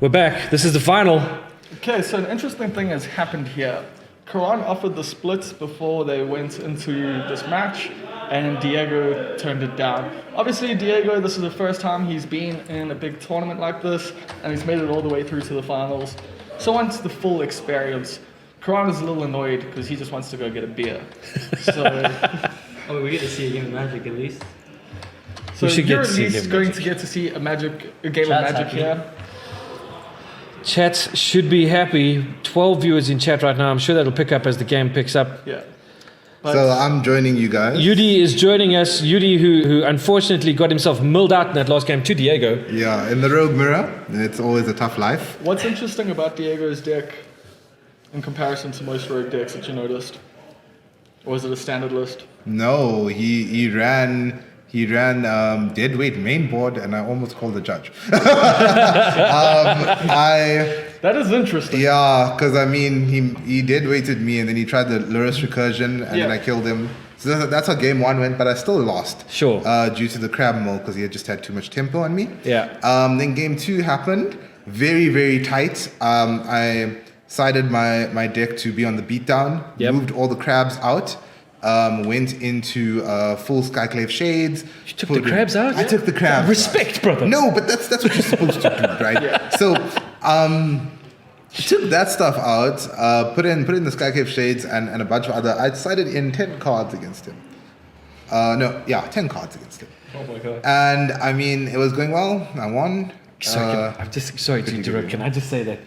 We're back. This is the final. Okay, so an interesting thing has happened here. Keraan offered the splits before they went into this match, and Diego turned it down. Obviously, Diego, this is the first time he's been in a big tournament like this, and he's made it all the way through to the finals. So wants the full experience. Keraan is a little annoyed because he just wants to go get a beer. So, we get to see a game of Magic at least. so you're at least going to get to see a game of Magic here. Chat should be happy. 12 viewers in chat right now. I'm sure that'll pick up as the game picks up. Yeah. So I'm joining you guys. Yudi is joining us. Yudi, who unfortunately got himself milled out in that last game to Diego. Yeah, in the Rogue Mirror, it's always a tough life. What's interesting about Diego's deck in comparison to most Rogue decks that you noticed? Or was it a standard list? No, he ran deadweight main board, and I almost called the judge. That is interesting. Yeah, because I mean, he deadweighted me, and then he tried the Lurus recursion, and then I killed him. So that's how game one went, but I still lost. Sure. Due to the crab mill, because he had just had too much tempo on me. Yeah. Then game two happened. Very, very tight. I sided my deck to be on the beatdown. Yep. Moved all the crabs out. Went into full Skyclave Shades. You took the crabs out? I took the crabs Respect, out. brother. No, but that's what you're supposed to do, right? Yeah. So, took that stuff out, put in the Skyclave Shades and a bunch of other. I decided in 10 cards against him. 10 cards against him. Oh my god. And I mean, it was going well. I won. Sorry to interrupt. Can I just say that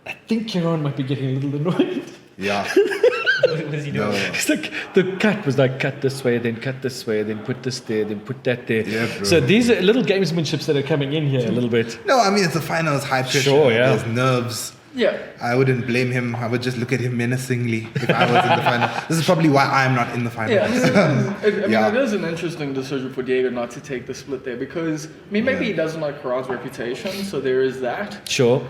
I think Keraan might be getting a little annoyed. Yeah. What is he doing? No. It's like the cut was like cut this way, then cut this way, then put this there, then put that there. Yeah, bro. So these are little gamesmanships that are coming in here a little bit. No, I mean, it's the finals, high pressure. Sure, yeah. There's nerves. Yeah. I wouldn't blame him. I would just look at him menacingly if I was in the final. This is probably why I'm not in the final. Yeah, Yeah. it is an interesting decision for Diego not to take the split there because, maybe he doesn't like Keraan's reputation, so there is that. Sure,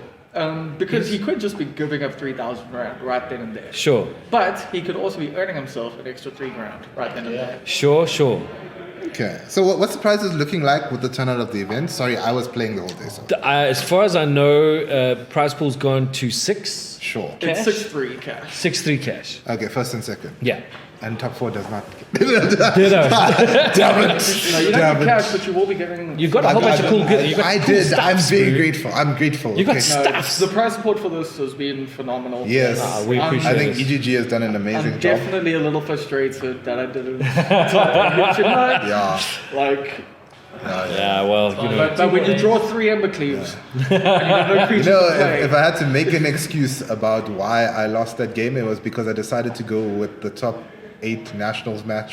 Because he could just be giving up 3,000 Rand right then and there. sure, But he could also be earning himself an extra 3 grand right then and there. sure. Okay. So what's the prizes looking like with the turnout of the event? Sorry, I was playing the whole day. So As far as I know, prize pool's gone to 6. sure. It's Cash? 6-3 cash. 6-3 cash. Okay, first and second. Yeah. And top four does not. Ditto. Damn it. No, you don't Damn get it. cash, but you will be getting... You got a whole bunch of cool gear. You got I cool did. stuffs, I'm very bro. grateful. I'm grateful. You got okay. stuffs. The prize support for this has been phenomenal. Yes. We appreciate I think it. EGG has done an amazing I'm job. definitely a little frustrated that I didn't top tonight. Yeah. Like, Yeah, well, you know. but when you draw 3 Ember Cleaves, and you have no creatures You know, to play. if I had to make an excuse about why I lost that game, it was because I decided to go with the top 8 nationals map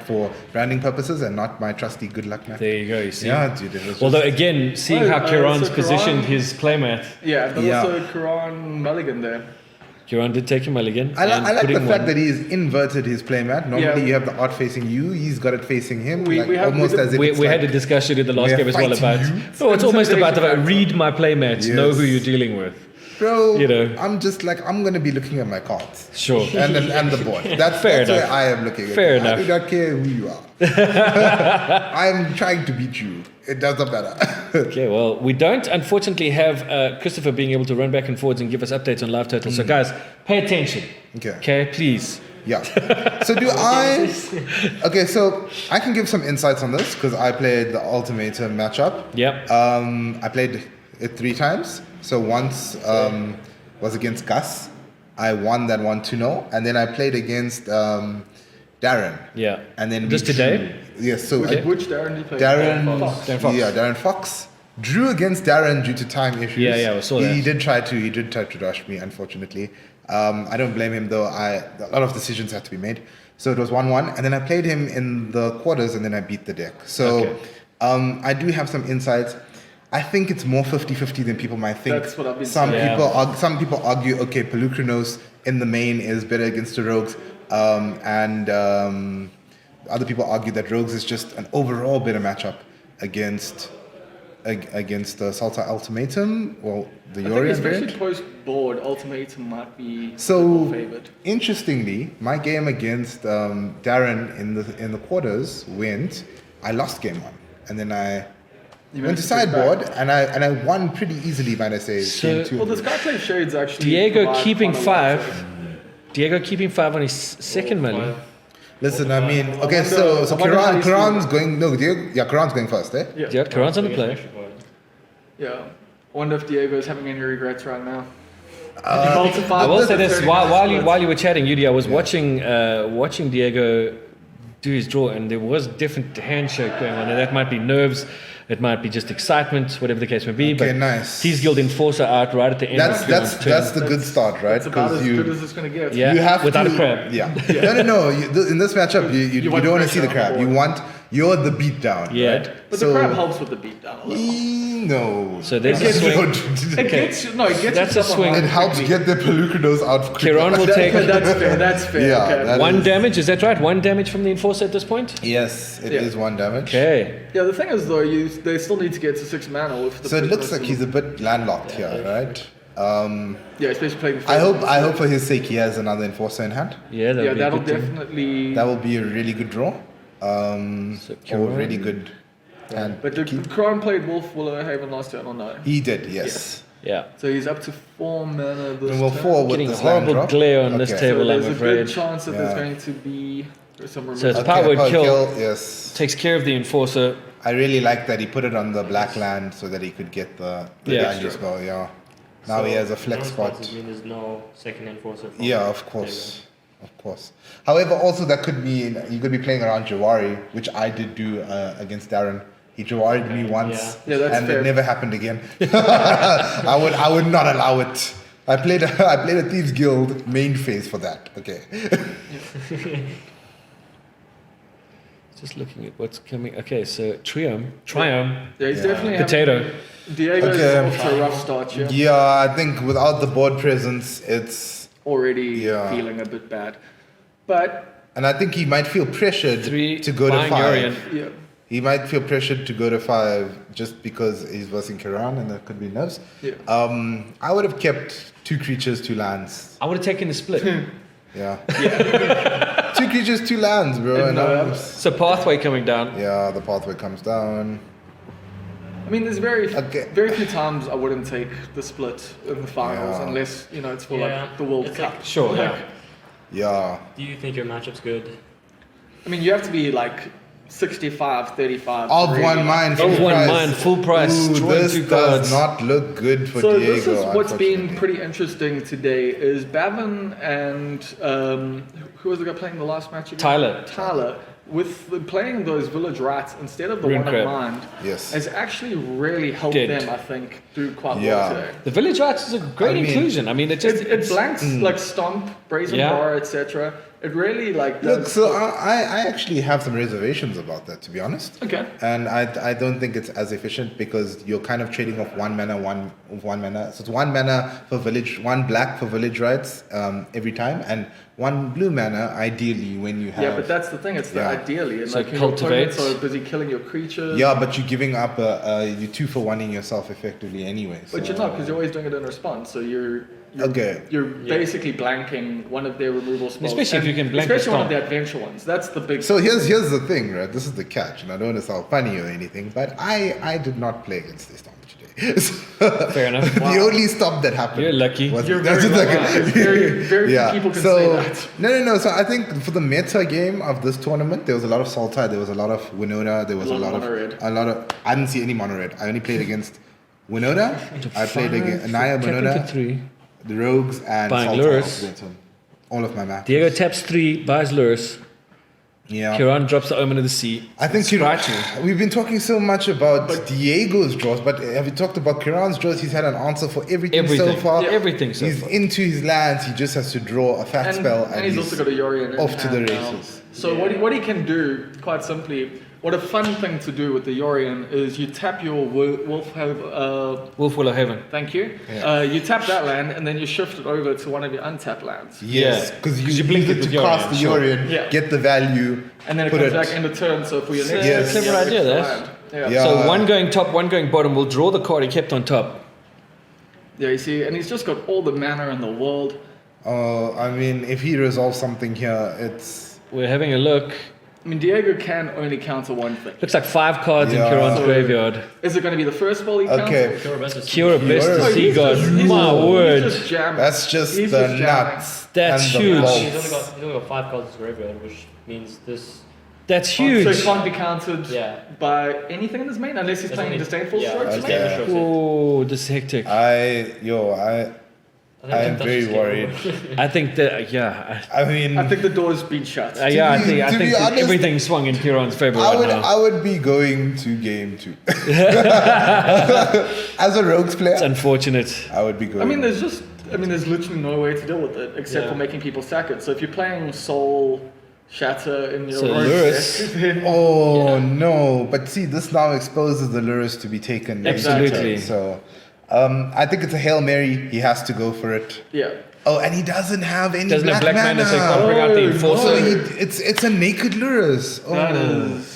for branding purposes and not my trusty good luck map. There you go, you see. Yeah, dude. It was Although, again, seeing how So Keraan's Keraan- positioned his playmat, Yeah, but Yeah. also Keraan Mulligan there. Keraan did take a mulligan. I like the putting fact one. that he's inverted his playmat. Normally, Yeah. you have the art facing you. He's got it facing him, We have- almost as if We, it's we like, had a discussion in the last we're game as well fighting about. you. No, it's almost about Intimidation read my playmat, know Yes. who you're dealing with. bro. you know. I'm just like I'm gonna be looking at my cards. Sure. And the board. That's Fair where enough. I am looking at Fair it. enough. I do not care who you are. I'm trying to beat you. It doesn't matter. Okay, well, we don't unfortunately have Christopher being able to run back and forwards and give us updates on live totals. So, guys, pay attention. Okay. Please. Yeah. So do I? Okay, so I can give some insights on this because I played the Ultimatum matchup. Yep. I played it 3 times. So once was against Gus. I won that one 2-0, and then I played against Darren. Yeah. And then Just we today? drew. Yes. So Okay. Which Darren did you play? Darren, Fox. Darren Fox. Yeah, Darren Fox drew against Darren due to time issues. Yeah, I saw that. He did try to rush me, unfortunately. I don't blame him though. A lot of decisions had to be made. So it was 1-1, and then I played him in the quarters, and then I beat the deck. So Okay. I do have some insights. I think it's more 50-50 than people might think. That's what I've been some saying. people some people argue, okay, Pelukrinos in the main is better against the Rogues, and other people argue that Rogues is just an overall better matchup against the Sultai Ultimatum, well, the I think Yorion especially variant. post board, Ultimatum might be So, favored. interestingly, my game against Darren in the quarters went. I lost game 1, and then I You went to managed push back. sideboard, and I won pretty easily, might I say. So- game 2 Well, of the it. Skyclave Shades actually. Diego provide keeping quite a lot five. of- Diego keeping 5 on his second melee. Listen, I mean, okay, wonder- so I wonder how you see Kerran's that. going. No, Kerran's going first, eh? Yeah. Yeah, Karan's on the play. Yeah. I wonder if Diego's having any regrets right now. Uh, I will say this Turning while into you were chatting, Yudi, I was watching Diego do his draw, and there was different handshake going on, and that might be nerves, it might be just excitement, whatever the case may be. Okay, but nice. Tease Guild Enforcer out right at the end. That's of Kerran's turn. that's the good start, right? It's about as Because good as it's going to get. Yeah. you have without to, a crab. Yeah. No. In this matchup, you want don't want to see the pressure on crab. the You board. you're the beatdown, Yeah. right? But the crab helps with the beatdown a little. No. So there's a swing. It gets it gets That's you a swing. It helps get the Pelucrados out quicker. Kiran will take That's fair. That's fair. Yeah, okay. that- one is- damage, is that right? One damage from the Enforcer at this point? Yes, it is Yeah. 1 damage. Okay. Yeah, the thing is though, they still need to get to 6 mana with the. So it looks prisoners like and- he's a bit landlocked here, right? Yeah, especially playing. I hope for his sake he has another enforcer in hand. Yeah, Yeah, be a that'll good thing. definitely. That will be a really good draw. So Or Kerran- really good hand. But the Crown played Wolf Willowhaven last turn or no? He did, yes. Yeah. So he's up to 4 mana this And we'll turn. 4 with Getting this land horrible drop. glare on this Okay. table, So I'm there's a afraid. good chance that there's Yeah. going to be some So it's removal. power word power kill. yes. Takes care of the Enforcer. I really like that he put it on the black land so that he could get the Yeah. value spell, yeah. Now he has a flex spot. There's no second enforcer. for Yeah, him. of course. Of course. However, also that could mean you could be playing around Jawari, which I did do against Darren. He Jawari'd me once, Yeah, that's and fair. it never happened again. I would not allow it. I played a Thieves Guild main phase for that. Okay. Just looking at what's coming. Okay, so Triumph. Yeah, he's definitely Potato. Diego's Okay. off to a rough start here. Yeah, I think without the board presence, it's Already Yeah. feeling a bit bad. But, and I think he might feel pressured Three, to go to buying 5. Yorion. yeah. He might feel pressured to go to 5 just because he's versing Keraan and that could be nerves. Yeah. I would have kept 2 creatures, 2 lands. I would have taken the split. Yeah. 2 creatures, 2 lands, bro. And, And So pathway coming down. yeah, the pathway comes down. I mean, there's very Okay. very few times I wouldn't take the split in the finals Yeah. unless, it's for Yeah. like the World It's Cup. like- Sure, yeah. Yeah. Do you think your matchup's good? I mean, you have to be like 65, 35. Of really, 1 like- mind, Of full 1 price. mind, full price, Ooh, drawing this 2 does cards. not look good for So Diego. this is what's been unfortunately. pretty interesting today is Bavin and who was the guy playing the last match again? Tyler. With playing those village rats instead of the Rune one Crab. of mind Yes. has actually really helped Did. them, I think, do quite Yeah. well today. The Village Arts is a great I mean, inclusion. I mean, it just It blanks like Stomp, Brazen Yeah. Bar, etc. It really like Look, does. so I actually have some reservations about that, to be honest. Okay. And I don't think it's as efficient because you're kind of trading off 1 mana, one mana. So it's 1 mana for village, 1 black for village rights every time, and 1 blue mana ideally when you have. Yeah, but that's the thing. It's the Yeah. ideally, and So like your cultivate. opponents are busy killing your creatures. Yeah, but you're giving up you're 2 for 1ing yourself effectively anyway. But so, you're not because you're always doing it in response. So you're Okay. You're basically blanking one of their removal spells. Especially if and you can blank the especially one of Stomp. the adventure ones. That's the big. So here's the thing, right? This is the catch, and I don't want to sound funny or anything, but I did not play against this stomp today. fair enough. The only stop that happened. You're lucky. was- You're that's very like- lucky. Very few people can say that. No. So I think for the meta game of this tournament, there was a lot of Sultai, there was a lot of Winona, there was A a lot lot of of mono red. a lot of. I didn't see any mono red. I only played against Winona. I played against Anaya, Tapping for Winona, 3. the Rogues, and Buying Sultai lures. against him. All of my matches. Diego taps 3, buys lures. Yeah. Kiran drops the Omen of the Sea. I think Scratching. we've been talking so much about Diego's draws, but have you talked about Kiran's draws? He's had an answer for everything so Everything. far. Yeah. Everything so He's far. into his lands. He just has to draw a fat spell, And he's also got a Yorion in off to the hand now. races. So what he can do, quite simply, what a fun thing to do with the Yorion is you tap your Wolf Wolf Willow Heaven. thank you. Yeah. You tap that land and then you shift it over to one of your untapped lands. Yes, Yeah, because 'cause you you blink blink it it to with cast Yorion, the sure. Yorion, Yeah. get the value, And then it put comes it. back end of turn, so for your next Yes. Clever yeah, idea, extra that. land. Yeah. Yeah. So one going top, one going bottom. We'll draw the card he kept on top. Yeah, you see, and he's just got all the mana in the world. I mean, if he resolves something here, it's We're having a look. I mean, Diego can only counter one thing. Looks like 5 cards in Yeah. Kieran's So- graveyard. Is it going to be the first ball he counts? Okay, Cure best to Oh, see he's God. just- he's My just- word. He's just jamming. that's just He's the just jamming. nuts. That's and the huge. bolts. He's only got 5 cards in his graveyard, which means this. That's So huge. it can't be countered Yeah. by anything in his main unless he's There's playing only- Disdainful yeah, Strokes. okay. maybe? Strokes, yeah. Oh, this is hectic. I am very worried. I think that, yeah. I mean, I think the door's been shut. Yeah, I be- think, I to think be that honest, everything swung in Kieran's favor I right would now. I would be going to game 2. As a Rogues It's player, unfortunate. I would be going. I mean, there's literally no way to deal with it except Yeah. for making people sack it. So if you're playing Soul Shatter in your So Rogues Lurrus- deck, then Oh no! But see, this now exposes the Lurrus to be taken. every Absolutely. turn. So, I think it's a Hail Mary. He has to go for it. yeah. Oh, and he doesn't have any Doesn't have black black mana, so he can't mana. bring out the Oh, enforcer. So it's a naked Lurrus. Oh. That is.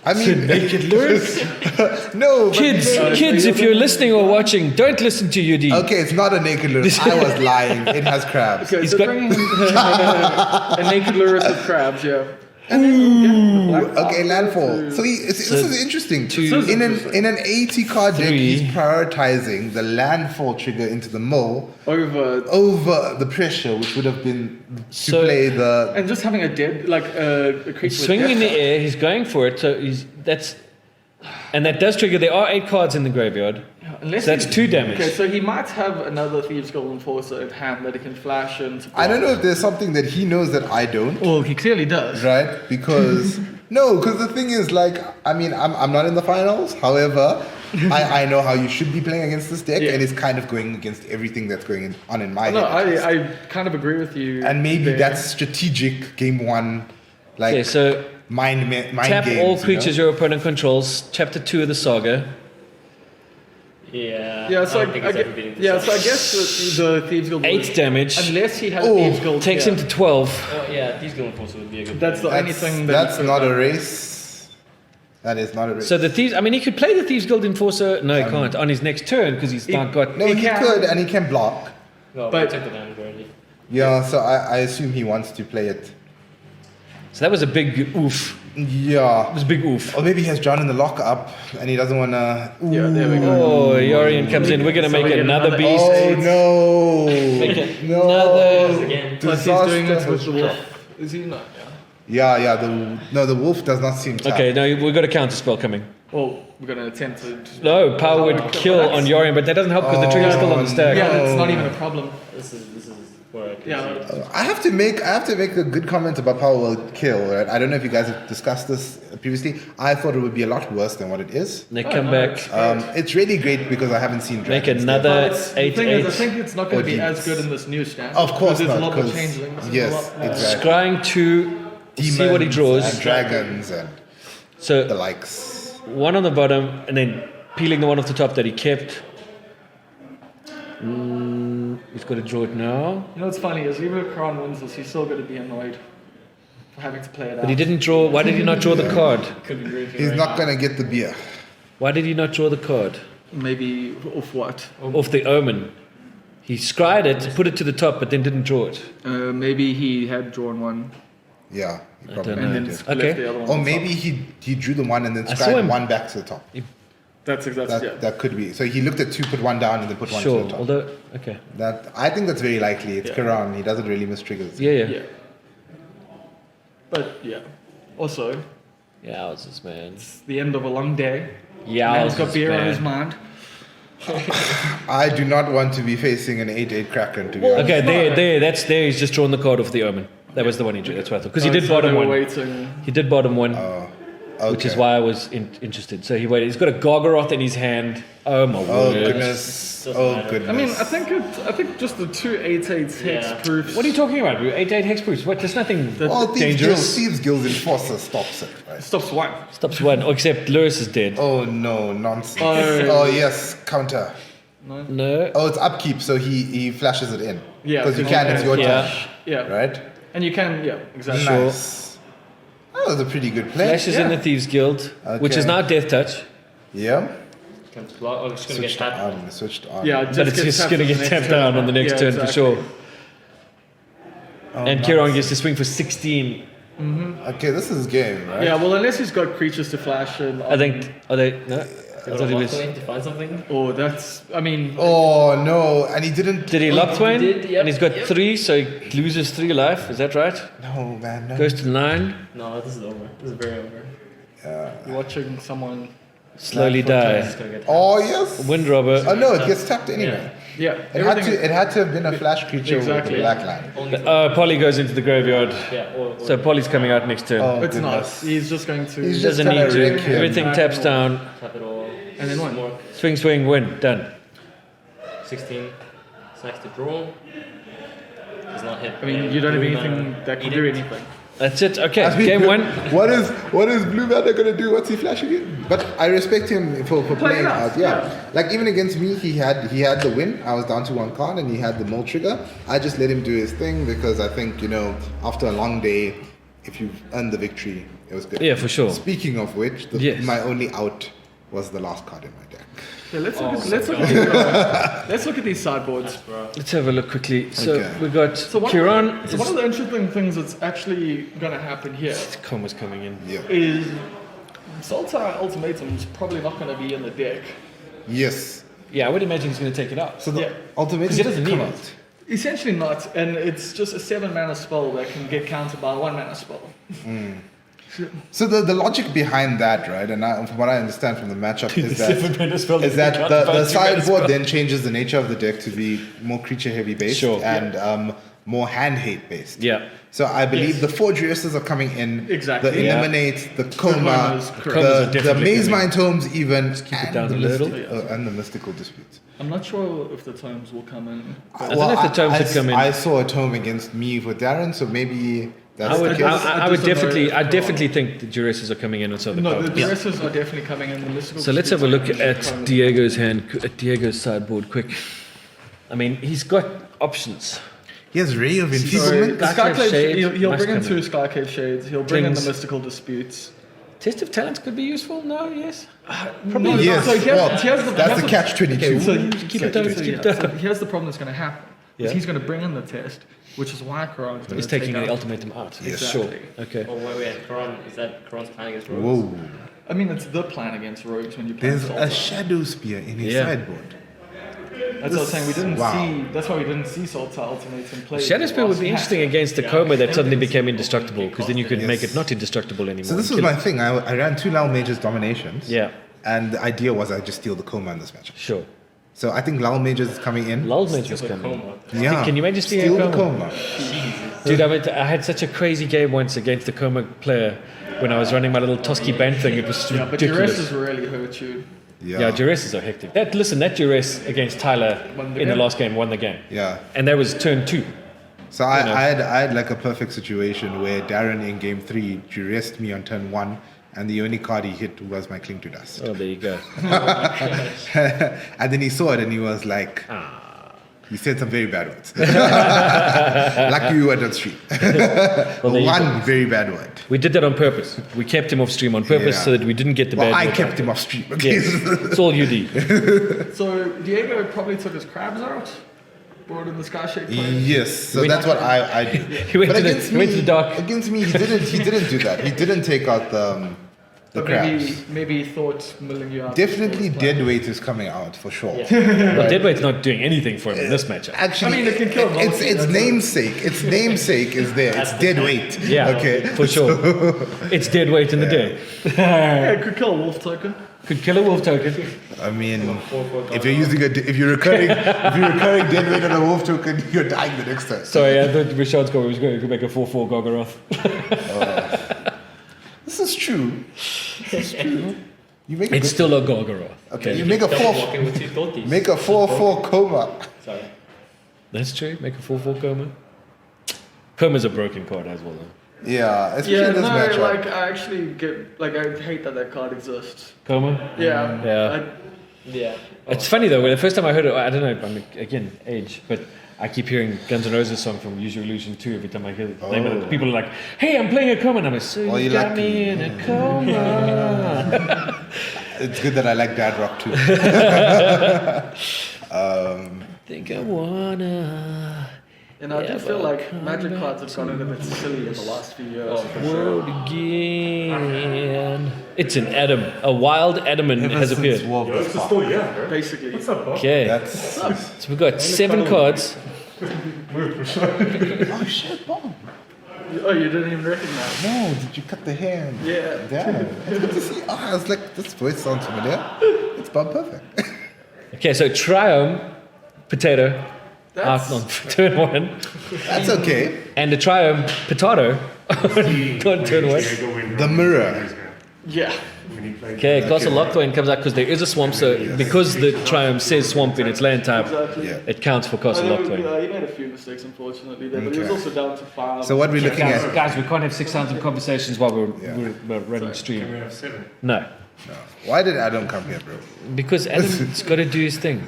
I mean, Naked Lurrus? no, but Kids, if you're listening or watching, don't listen to UD. Okay, it's not a naked Lurrus. I was lying. It has crabs. Okay, He's so got- bringing a naked Lurrus with crabs, yeah. And then the black Okay, landfall. to- So this is interesting. Two- In an 80 card deck, Three. he's prioritizing the landfall trigger into the mole over the pressure, which would have been to So- play the. and just having a dead, like a creature He's with swinging in the death. air, he's going for it, so and that does trigger. There are 8 cards in the graveyard. Unless So that's he- 2 damage. Okay, so he might have another Thieves Guild Enforcer at hand that he can flash and. I don't know if there's something that he knows that I don't, Well, he clearly does. right? Because because the thing is, like, I mean, I'm not in the finals. However, I know how you should be playing against this deck, Yeah. and it's kind of going against everything that's going on in my No, deck. I kind of agree with you. And maybe there. that's strategic game 1, like Okay, so mind tap games. all you creatures know? your opponent controls. Chapter 2 of the saga. Yeah. Yeah, so I don't think he's ever beating this yeah, up. so I guess the Thieves Guild 8 would- damage. unless he has Oh, a Thieves Guild, Takes yeah. him to 12. Oh, yeah, these going force would be a good. That's the play. only thing that That's he could not have a done. race. That is not a race. So the Thieves, I mean, he could play the Thieves Guild Enforcer. No, he can't. On his next turn, because he's not got. no, he he can. could, and he can block. No, but- but took the damage already. Yeah, so I assume he wants to play it. So that was a big oof. It Yeah. was a big oof. Or maybe he has John in the lockup, and he doesn't want to. Yeah, there we go. Oh, Yorian comes in. We're going to So we make get another another beast. Oh no! Make No. another- Again. Plus he's doing it Disaster with the has wolf. struck. Is he not? Yeah. Yeah, the wolf does not seem tapped. Okay, no, we've got a counter spell coming. Well, we're gonna attempt to. No, power would kill on Yorian, but that doesn't help because the trigger's still on the stack. Yeah, that's not Oh. even a problem. This is where I can Yeah. see. I have to make a good comment about Power Will Kill, right? I don't know if you guys have discussed this previously. I thought it would be a lot worse than what it is. They Oh, come no, back, it's- It's really great because I haven't seen make Dragons another But it's, the thing is, I 8-8. think it's not going Or to be as demons. good in this new stand. Of course because there's not, a lot more 'cause- changelings. and yes, a lot more- exactly. Scrying to see what he Demons draws. and dragons and the So likes. one on the bottom, and then peeling the one off the top that he kept. He's got to draw it now. You know what's funny is even if Keraan wins this, he's still going to be annoyed for having to play it out. But he didn't draw. Why did he not draw the card? Could be drinking He's right not now. gonna get the beer. Why did he not draw the card? Maybe off what? Off the omen. He scryed it, put it to the top, but then didn't draw it. Maybe he had drawn one Yeah, he I probably don't and know. then did. left Okay. the other one. Or on maybe top. he drew the one and then I saw scribed him- one back to the top. That's exactly That that could be. So he looked at 2, put 1 down, and then put 1 to Sure. the top. Although, okay. That I think that's very likely. It's Yeah. Keraan. He doesn't really miss triggers. Yeah, yeah. Yeah. But yeah. Also, Yowzers, man. it's the end of a long day. Man's got Yowzers, beer on his man. mind. I do not want to be facing an 8/8 Kraken, to be Well, honest. Okay, It's not- that's there. He's just drawn the card off the omen. That was the one he drew. That's what I thought. Because he did So bottom they were one. waiting. He did bottom one, Okay. which is why I was interested. So he waited. He's got a Gargaroth in his hand. Oh my Oh word! goodness. Doesn't Oh matter. goodness. I mean, I think just the 2 8/8 hex Yeah. proofs. What are you talking about? 8/8 hexproofs. What? There's nothing Well, dangerous. Thieves Guild Enforcer stops it, right? Stops one. Stops one. Oh, except Lewis is dead. Oh no, nonsense. Oh. Oh yes, counter. No. Oh, it's upkeep, so he flashes it in. Yeah, Because you 'cause can, you it's can. your Yeah. turn, Yeah. right? And you can, yeah, exactly. Sure. Nice. That was a pretty good play. Flashes in the Thieves Guild, which is Okay. now Death Touch. Yeah. Can block. Oh, it's gonna get Switched tapped. on. Switched on. Yeah, But it's gets just tapped going to on the get next tapped turn. down on the next Yeah, turn exactly. for sure. Oh, And nice. Keraan gets to swing for 16. Okay, this is game, right? Yeah, well, unless he's got creatures to flash and. I think. Are they? No. I Go thought he to was. Lockdown to find something. Oh, that's. I mean. Oh no, and he didn't. Did he lock Twain? did, yep, And he's got yep. 3, so he loses 3 life. Is that right? No, man. No. Goes to 9. No, this is over. This is very over. You're watching someone. Slowly This die. is gonna get Oh yes. Wind robber. Oh no, it gets tapped anyway. Yeah, It had to. It had to have been a flash creature Exactly. with a black line. only Polly goes into the graveyard. yeah, or So Polly's coming out next turn. Oh, It's not. goodness. He's just going to. He's just Doesn't gonna need wreck to. him. Everything taps down. tap it all. And then what? More. Swing, swing, win. Done. 16. Snacks to draw. Does not hit. I mean, you don't have Blue anything mana. that can Eat do it. anything. That's it. Okay, I mean, game 1. What is Blue Mana gonna do? What's he flashing it? But I respect him for playing out, out. Yeah. Like even against me, he had the win. I was down to 1 card and he had the mill trigger. I just let him do his thing because I think after a long day, if you've earned the victory, it was good. Yeah, for sure. Speaking of which, Yes. my only out was the last card in my deck. Yeah, let's look Oh, at let's my look at let's look at these sideboards. Bro. Let's have a look quickly. So Okay. we got So one, Keraan. so one of the interesting things that's actually going to happen here Coma's coming in. Yeah. is Sultai Ultimatum's probably not going to be in the deck. Yes. Yeah, I would imagine he's going to take it out. So the Yeah. ultimate 'Cause he doesn't need it. Essentially not, and it's just a 7-mana spell that can get countered by a 1-mana spell. So the logic behind that, right? And from what I understand from the matchup is that the sideboard then changes the nature of the deck to be more creature heavy based Sure. and more hand hate based. Yeah. So I believe Yes. the 4 Juresses are coming in. Exactly. The Yeah. Eliminate, the Coma, Comas, correct. Comas are the definitely Maze coming. Mind Tomes even, keep it and down the a little. and the Mystical Disputes. I'm not sure if the tomes will come in. I don't know if the tomes would come in. I saw a tome against me for Darren, so maybe that's I would, the case. I would just don't know definitely, if I Keraan- definitely think the Juresses are coming in with some of the No, the cards. Juresses are definitely coming in. The mystical. So let's have a look Disputes are at coming. Diego's hand, at Diego's sideboard, quick. I mean, he's got options. He has Ray of So, Enfeeblement. Skyclave Shade he'll must bring in come in. 2 Skycave Shades. He'll bring in the Tings. mystical disputes. Test of Talents could be useful. No, yes. No, Yes, so here's the, that's here's the catch-22. So, Keep it down, keep it so down. here's the problem that's going to happen. Is Yeah. He's going to bring in the test, which is why Keraan He's taking the ultimatum out. Yes. Sure. Exactly. Okay. Oh, wait. Keraan, is that Keraan's plan against Rogues? Whoa. I mean, it's the plan against rogues when you play There's Sultai. a Shadow Spear in his Yeah. sideboard. That's what I was saying. We didn't Wow. see. That's why we didn't see Sultai Ultimatum play. Shadow Spear would be last interesting match. against the Yeah. Coma that suddenly became indestructible, because then you could Yes. make it not indestructible anymore. So this was Kill my it. thing. I ran 2 Lal Mages dominations. Yeah, And the idea was I just steal the Coma in this match. sure. So I think Lal Mages is coming in. Lull Mage was It's a coming. coma. Yeah. Can you imagine steal stealing the Coma? Coma? Dude, I had such a crazy game once against the Coma player when I was running my little Tosky band thing. It was Yeah, but ridiculous. Juresses really hurt you. Yeah, Juresses are hectic. That Juress against Tyler Won the in the game. last game won the game. Yeah. And that was turn 2. So I, You know. I had like a perfect situation where Darren in game 3 duressed me on turn 1, and the only card he hit was my Cling to Dust. Oh, there you go. And then he saw it and he was like, Ah. he said some very bad words. Lucky you weren't on stream. Well, there you One go. very bad word. We did that on purpose. We kept him off stream on purpose Yeah. so that we didn't get the Well, bad I word. kept him off stream. Okay? Yes, it's all you did. So Diego probably took his crabs out, brought in the Sky Shake play. Yes, so We- that's what I did. He went But to the- against he went to the dark. Against me, he didn't do that. He didn't take out the But crabs. maybe he thought milling you out. Definitely was his plan. Deadweight is coming out for sure. Well, Deadweight's not doing anything for him in this matchup. Actually, I mean, it can kill it's multi, its that's namesake. Its namesake is there. It's deadweight. Yeah, Okay. for sure. It's Deadweight in the day. Yeah, it could kill a wolf token. Could kill a wolf token. I mean, if you're using if you're recurring deadweight on a wolf token, you're dying the next turn. Sorry, I thought Rashad's goal was going to make a 4/4 Gorgoroth. This is true. This is true. You make a It's good, still a Gorgoroth. okay. You make a Double 4 walking with 2 thoughties. make a 4/4 coma. Sorry. That's true. Make a 4/4 Coma. Coma's a broken card as well, though. Yeah, especially Yeah, in this no, matchup. like I actually I hate that card exists. Coma? Yeah. Yeah. Yeah. It's funny though, when the first time I heard it, I don't know, I mean, again, age, but I keep hearing Guns N' Roses song from Use Your Illusion 2 every time I hear the name of it. People are like, hey, I'm playing a coma. And I'm like, so Oh, you you got like me to- in a coma. It's good that I like dad rock too. Think I wanna And I Yeah, do feel but like Magic cards have gotten a bit silly in the last few years. World again. It's an Adam. A wild Adaman has appeared. It's a still yeah, bro. Basically. What's up, bro? Okay. That's So we've got 7 cards. oh shit, Bob. Oh, you didn't even recognize. No, did you cut the hand? Yeah. Damn. It's good to see. Oh, I was like, this voice sounds familiar. It's Bob Perfect. Okay, so Triome, Potato, out on turn 1. That's okay. And the Triome, Potato, on turn 1. The mirror. Yeah. Okay, Castle Lochthwain comes out because there is a swamp, so because the Triumph says swamp in its land type, Exactly. Yeah. it counts for Castle Lochthwain. He made a few mistakes, unfortunately, there, but he was Okay. also down to 5. So what we're looking Guys, at? guys, we can't have 6 conversations while we're running Can stream. we have 7? No, Why did Adam come here, bro? because Adam's got to do his thing.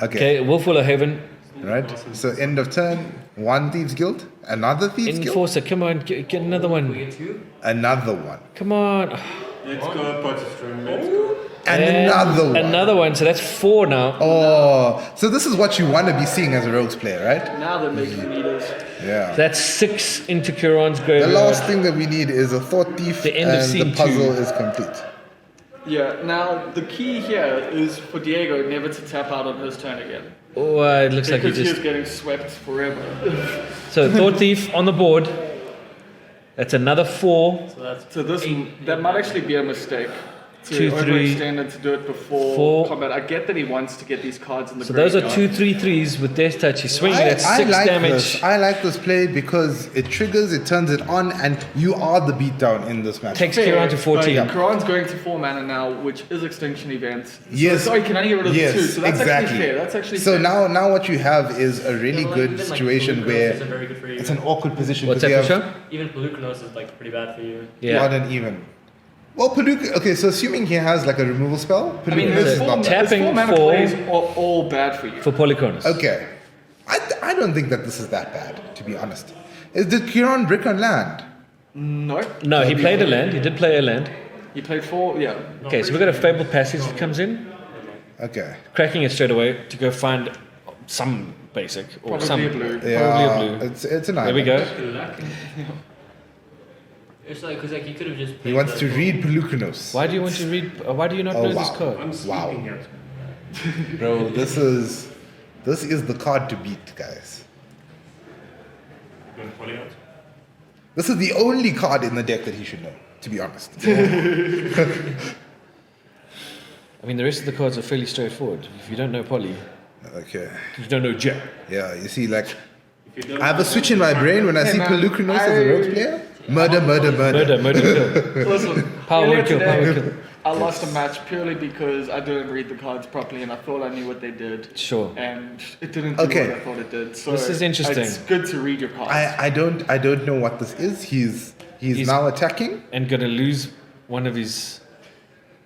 Okay. Okay, Wolfwallow Haven, Right. So end of turn, 1 Thieves Guild, another Thieves Guild, Enforcer, come on, get another one. another one, Come on. Let's go, Potterstrom. Let's go. and another one. Another one, so that's 4 now. Oh, so this is what you want to be seeing as a Rogues player, right? Now they're making meters. Yeah. That's 6 into Kieran's The graveyard. last thing that we need is a Thought Thief, The end of and scene the puzzle 2. is complete. Yeah, now the key here is for Diego never to tap out on his turn again. Oh, it looks like he Because he is just... getting swept forever. So Thought Thief on the board. That's another 4. So that's So this that might actually be a mistake. To 2, 3, overextend and to do it before 4. combat. I get that he wants to get these cards in the So those are graveyard. 2 3/3s with Death Touch. He's swinging at 6 like damage. this. I like this play because it triggers, it turns it on, and you are the beatdown in this match. Takes Kieran to 14. But Karan's going to 4 mana now, which is Extinction Event. Yes. So he can only get rid of Yes, 2. So that's exactly. actually fair. That's actually So fair. now what you have is a really Like, good even, like, situation Pelucranos where isn't very good for you. it's an awkward position. What's because that you for have sure? Even Pelucranos is like pretty bad for you. Yeah. odd and even. Well, Paluca. Okay, so assuming he has like a removal spell, I mean, Paluca his is four, not his bad. Tapping 4 mana for- plays are all bad for you. For Polychronus. Okay, I don't think that this is that bad, to be honest. Did Kieran brick on land? No. No, he played a land. He did play a land. He played 4, yeah. Okay, so we've got a Fabled Passage that comes in. Okay. Cracking it straight away to go find some basic. Or Probably some, a blue. Yeah, Probably a blue. It's an There we island. go. It's like, because like you could have just. He played wants the- to read Pelucanos. Why do you want to read? Why do you not Oh, know wow. this card? I'm Wow. sleeping yet. Bro, this is the card to beat, guys. Going to poly out. This is the only card in the deck that he should know, to be honest. I mean, the rest of the cards are fairly straightforward. If you don't know Poly, Okay. you don't know Jack. Yeah, you see, like, If you don't I have a switch in my brain when I see man, Pelucanos as a Rogues player. Murder, murder, murder. Murder, kill. Listen, Power earlier kill, today, power kill. I lost a match purely because I didn't read the cards properly and I thought I knew what they did. Sure. And it didn't do Okay. what I thought it did. So This is interesting. It's good to read your cards. I don't know what this is. He's now attacking. And gonna lose one of his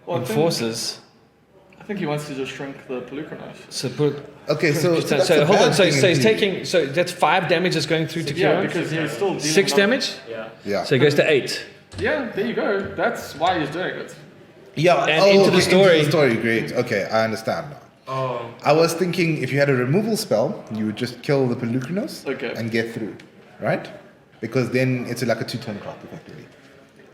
Well, I think- enforcers. I think he wants to just shrink the Pelucanos. So put. Okay, so So, that's a hold bad on. So thing he's indeed. taking. So that's 5 damage that's going through to Yeah, Kieran. because he's still dealing 6 out- damage. Yeah. Yeah. So he goes to 8. Yeah, there you go. That's why he's doing it. Yeah. And into the okay, story. Into the story. Great. Okay, I understand now. Oh. I was thinking if you had a removal spell, you would just kill the Pelucanos Okay. and get through, right? Because then it's like a 2-turn clock, effectively.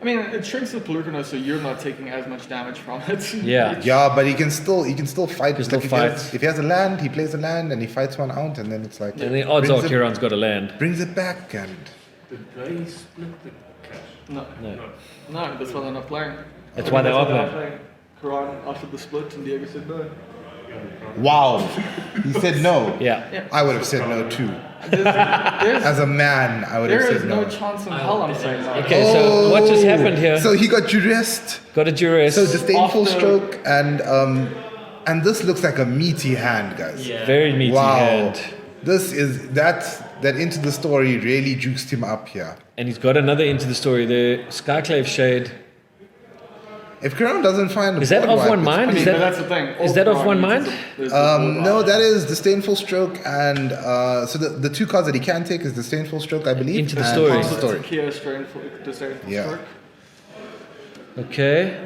I mean, it shrinks the Pelucanos so you're not taking as much damage from it. Yeah. Yeah, but he can still fight. Can still Like, fight. if he has a land, he plays a land and he fights one out, and then it's like And the odds brings are it- Kieran's got a land. brings it back and Did they split the cash? No, No. no, that's why they're not playing. That's why they are they're not playing. Karan offered the split and Diego said no. wow, he said no. Yeah. I would have said no too. There's, As a man, I would have there is said no no. chance in hell I'm saying no. Okay, so what just happened here? So he got duressed. Got a duress. So disdainful After- stroke and this looks like a meaty hand, guys. Yeah. Very meaty Wow. hand. This is that into the story really juiced him up here. And he's got another into the story there. Skyclave Shade. If Keraan doesn't find Is that board off wipe, one it's mind? I Is mean, that- but that's the thing. is that off one mind? No, that is disdainful stroke, and so the 2 cards that he can take is disdainful stroke, I believe. Into the and story. Into the story. Kia strain for disdainful Yeah. stroke. Okay.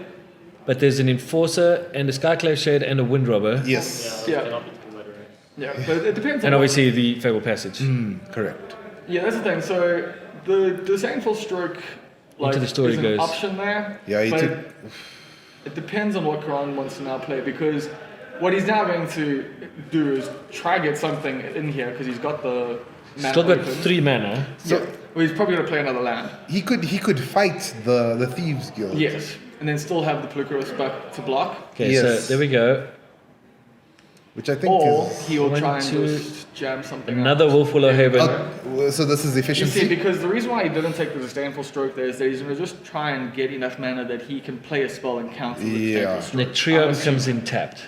But there's an Enforcer and a Skyclave Shade and a Wind Robber. Yes. Yeah. Cannot be too much, right? Yeah, but it depends. And on obviously the Fable Passage. Correct. Yeah, that's the thing. So the disdainful stroke, like, the story is an goes. option there. Yeah, he but took. it depends on what Keraan wants to now play, because what he's now going to do is try get something in here because he's got the mana Still got open. 3 mana. So well, he's probably going to play another land. He could fight the Thieves Guild. Yes, and then still have the Pelucros back to block. Okay, Yes. so there we go. Which I think Or is. he will One, try and two, just jam something Another out. Wolf Willow Haven. Oh, so this is You efficiency. see, because the reason why he didn't take the disdainful stroke there is that he's going to just try and get enough mana that he can play a spell and counter the Yeah. disdainful And the stroke. trio I'm comes in tapped.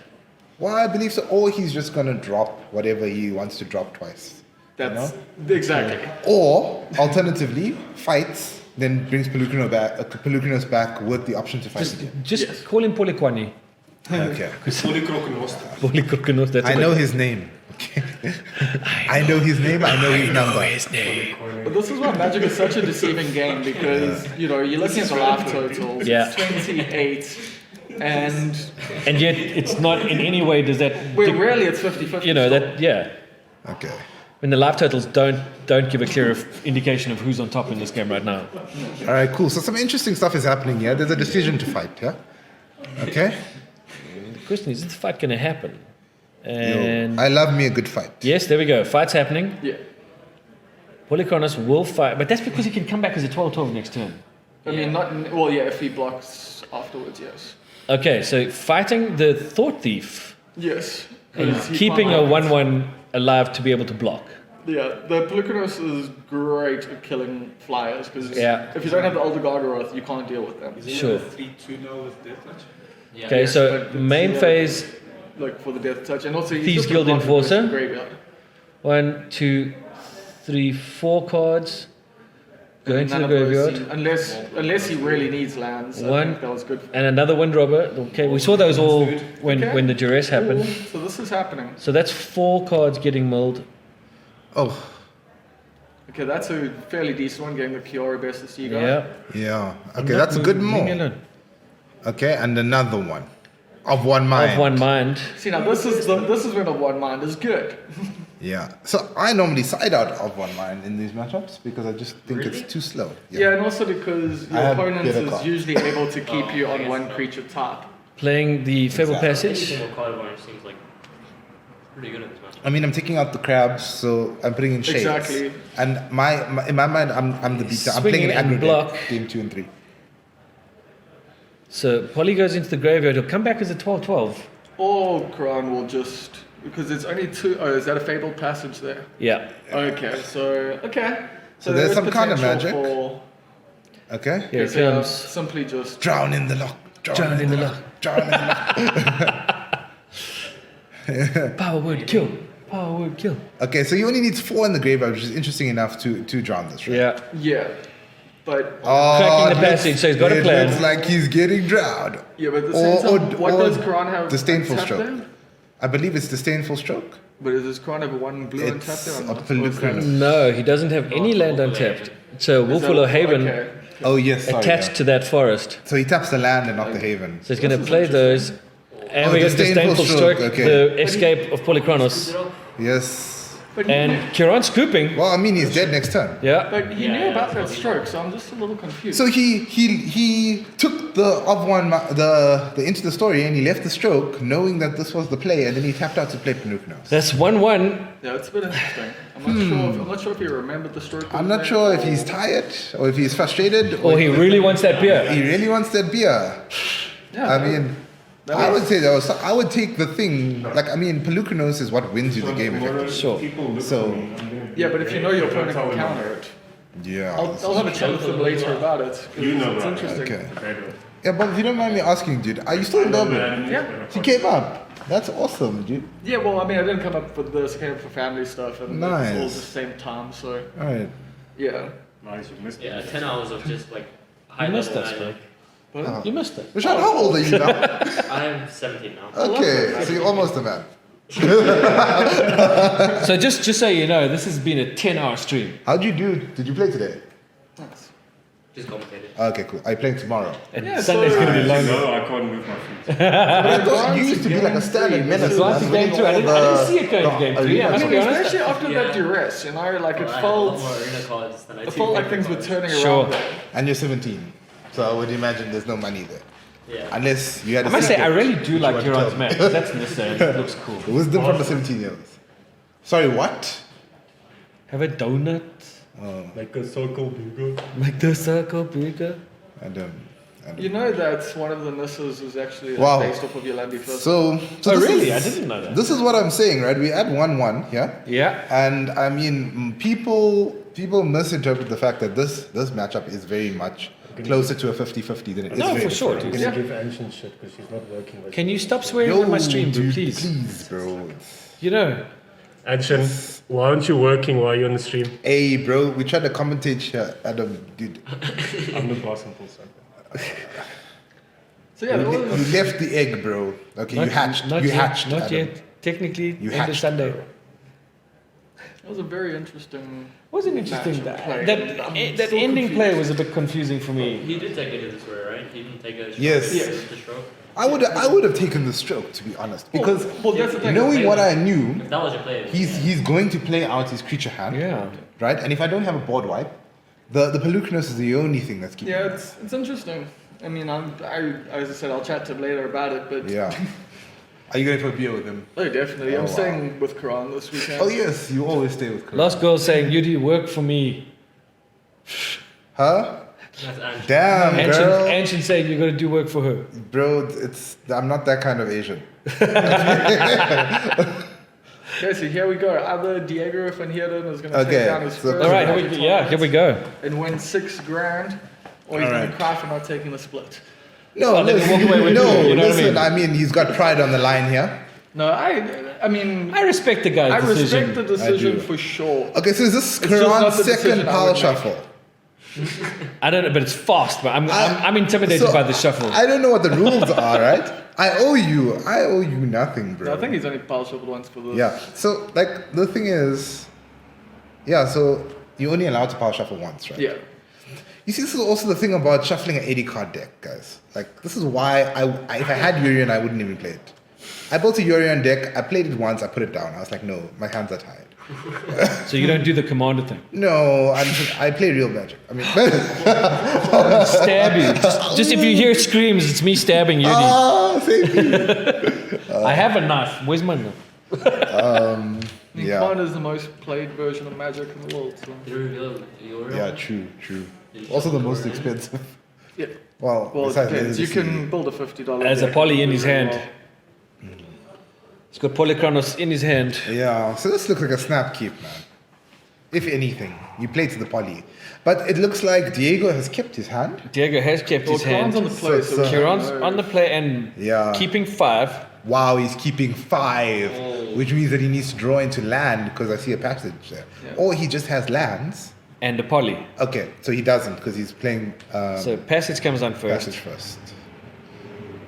Well, I believe so. Or he's just gonna drop whatever he wants to drop twice. That's exactly. Or alternatively, fights, then brings Pelucrinos back with the option to fight again. Just Yes. call him Polikwani. Okay. Polikrokonos, that's I what know it- his name. Okay. I know his name. I know his number. But this is why Magic is such a deceiving game, because you know you're looking at the life totals. Yeah. It's 28, and And yet it's not in any way does that rarely it's 50-50. you know that yeah. Okay. When the life totals don't give a clear indication of who's on top in this game right now. All right, cool. So some interesting stuff is happening here. There's a decision to fight, yeah? Okay? The question is the fight gonna happen? And I love me a good fight. yes, there we go. Fight's happening. Yeah. Polychronos will fight, but that's because he can come back as a 12-12 next turn. I mean, not well. Yeah, if he blocks afterwards, yes. Okay, so fighting the Thought Thief Yes. and 'Cause he keeping can't- a 1/1 alive to be able to block. Yeah, the Pelucrinos is great at killing flyers, because Yeah. if you don't have the Elder Garderoth, you can't deal with them. Sure. 3-2 now with Deathmatch? Yeah. Okay, Yes, so but it's, main yeah. phase Like for the Death Touch, and also he's Thieves just a Guild blocker Enforcer. versus Graveyard. 1, 2, 3, 4 cards. Go And into none the of those graveyard. seem- unless he really needs lands. I One. think that was good. And another Wind Robber. Okay, we saw those all when, Okay. when the duress happened. So this is happening. So that's 4 cards getting milled. Oh, Okay, that's a fairly decent one, getting the Kiora Best of Seagull. Yeah. yeah. I'm Okay, not that's a good moving- leave me more. alone. Okay, and another one. Of one mind. Of one mind. See, now this is when a one mind is good. Yeah. So I normally side out of one mind in these matchups because I just think it's too slow. Yeah, and also because I your have opponent better is cards. usually able to keep you on one creature type. Playing the Fable Exactly. Passage. Anything with card advantage seems like pretty good at this match. I mean, I'm taking out the crabs, so I'm putting in shades. Exactly. And in my mind, I'm the beater. I'm Swinging playing an and aggregate. block. Game 2 and 3. So Polly goes into the graveyard. He'll come back as a 12-12. Or Keraan will just, because it's only 2. Oh, is that a Fabled Passage there? Yeah. Okay, so So there there's is some kind of potential magic. For, Okay. Here it so, comes. simply just Drown in the lock. Drown in the lock. Drown in the lock. Power word kill. Power word kill. Okay, so he only needs 4 in the graveyard, which is interesting enough to drown this, right? Yeah. yeah, but Oh, Cracking the it looks- passage, so he's got a it plan. looks like he's getting drowned. yeah, but at the same time, what or does Keraan have? disdainful untapped stroke. there? I believe it's disdainful stroke. But does Keraan have a 1 blue It's untapped there? a Or not? Pelucrinos. No, he doesn't have any land untapped. So Is Wolf that- Willow Haven okay. Oh yes, sorry, attached yeah. to that forest. So he taps the land and not the haven. So he's going to play those. And Oh, we got disdainful Disdainful stroke, Stroke, okay. the escape of Polychronos. Yes. But he, And Keraan scooping. Well, I mean, he's dead next turn. Yeah. but he knew about that stroke, so I'm just a little confused. So he took the of one the into the story and he left the stroke knowing that this was the play and then he tapped out to play Pelucrinos. That's 1-1. Yeah, it's a bit interesting. I'm not sure if he remembered the stroke. I'm not sure if he's tired or if he's frustrated Or he really wants that beer. he really wants that beer. Yeah, I mean, I would say though, I would take the thing. Like, I mean, Pelucrinos is what wins you the game effectively. Sure. So, yeah, but if you know your opponent can counter it, yeah. I'll have a chat with them later about it. 'cause it's interesting. Okay. Yeah, but if you don't mind me asking, dude, are you still in Durban? Yeah. He came up. That's awesome, dude. Yeah, well, I mean, I didn't come up for this. I came up for family stuff, and it was all Nice. at the same time. So All right. yeah. Nice, you missed Yeah, it. 10 hours of just like high You missed level us, magic. man. But You missed it. Rashad, how old are you now? I'm 17 now. Okay, so you're almost a man. So just so you know, this has been a 10-hour stream. How'd you do? Did you play today? nice. Just complicated. Okay, cool. Are you playing tomorrow? And Yeah, Sunday's so- going to be long. No, I can't move my feet. I thought you used to be like a standard menace. Advance to game 2. I didn't see it going to game 3. I I'm to mean, be honest. especially after Yeah. that duress, you know, like it I had a lot felt, more arena cards than I it do felt like paper things were cards. turning Sure. around there. And you're 17. So I would imagine there's no money there. Yeah. Unless you had a I must say, I secret, really do which like you want to Keraan's tell match. me. That's necessary. It looks cool. Wisdom from the 17-year-olds. Sorry, what? Have a donut. Like a circle bigger. Make the circle bigger. I don't. You know that one of the misses was actually like, Wow. based off of Yolandi first. So Oh, this really? is- I didn't know that. This is what I'm saying, right? We had 1-1, yeah? Yeah. And I mean, people misinterpret the fact that this matchup is very much closer to a 50-50 than it is. No, very for sure, different. dude. I'm gonna give Ancient shit because she's not working with Can you stop swearing Yo, on my stream, dude, dude, please? Please, bro. You know. Ancient, why aren't you working while you're on the stream? Hey, bro, we tried to commentate here, Adam, dude. I'm the boss on full circle. So yeah, there You was, left the egg, bro. Okay, you hatched. Not You yet, hatched. Not Adam. yet. Technically, You end of hatched, Sunday. bro. it was a very interesting. Was an interesting match of play. that I'm that still ending confused. play was a bit confusing for me. He did take it to the square, right? He didn't take a stroke. Yes. Yes. The stroke. I would have taken the stroke, to be honest, because Well, that's the thing. knowing what I knew, If that was your play, he's going to play out his creature hand, Yeah. right? And if I don't have a board wipe, the Pelucranos is the only thing that's keeping. Yeah, me. it's interesting. I mean, as I said, I'll chat to him later about it, but Yeah. Are you going for a beer with him? oh, definitely. Oh, I'm wow. staying with Keraan this weekend. Oh yes, you always stay with Keraan. Last girl saying, "You do work for me." Huh? that's Ancient. Damn, girl. Ancient saying you got to do work for her. Bro, I'm not that kind of Asian. Okay, so here we go. Either Diego van Heerden is going to Okay, take down his so- first All right, major here we go. and win $6,000, or he's All going right. to cry for not taking the split. No, Well, then listen, walk away with no, it, you know what I listen. mean? I mean, he's got pride on the line here. No, I mean, I respect the guy's I decision. respect the decision do. for sure. Okay, so is this It's just not Keraan's the second decision I power would make. shuffle? I don't know, but it's fast. But I'm intimidated So, by the shuffle. I don't know what the rules are, right? I owe you nothing, bro. No, I think he's only power shuffled once for this. Yeah. So like the thing is, yeah. So you're only allowed to power shuffle once, right? Yeah. You see, this is also the thing about shuffling an 80 card deck, guys. Like this is why if I had Urian, I wouldn't even play it. I built a Urian deck. I played it once. I put it down. I was like, no, my hands are tired. So you don't do the commander thing. No, I play real magic. I mean, Stab you. Just if you hear screams, it's me stabbing you. save me. I have a knife. Where's my knife? Yeah. Commander is the most played version of Magic in the world. So. Did you reveal your Yeah, true. Also the most expensive. Yeah. Well, Well, it besides depends. You Legacy. can build a $50 As a deck poly in his very hand. well. He's got Polychronos in his hand. Yeah, so this looks like a snap keep, man. If anything, you play to the poly. But it looks like Diego has kept his hand. Diego has kept Well, his Keraan's on hand. the play, So- so, we Kieran's don't know. on the play and Yeah. keeping 5. Wow, he's keeping 5, which means that he needs to draw into land because I see a passage there. Yeah. Or he just has lands. And a poly. Okay, so he doesn't because he's playing So passage comes on first. passage first.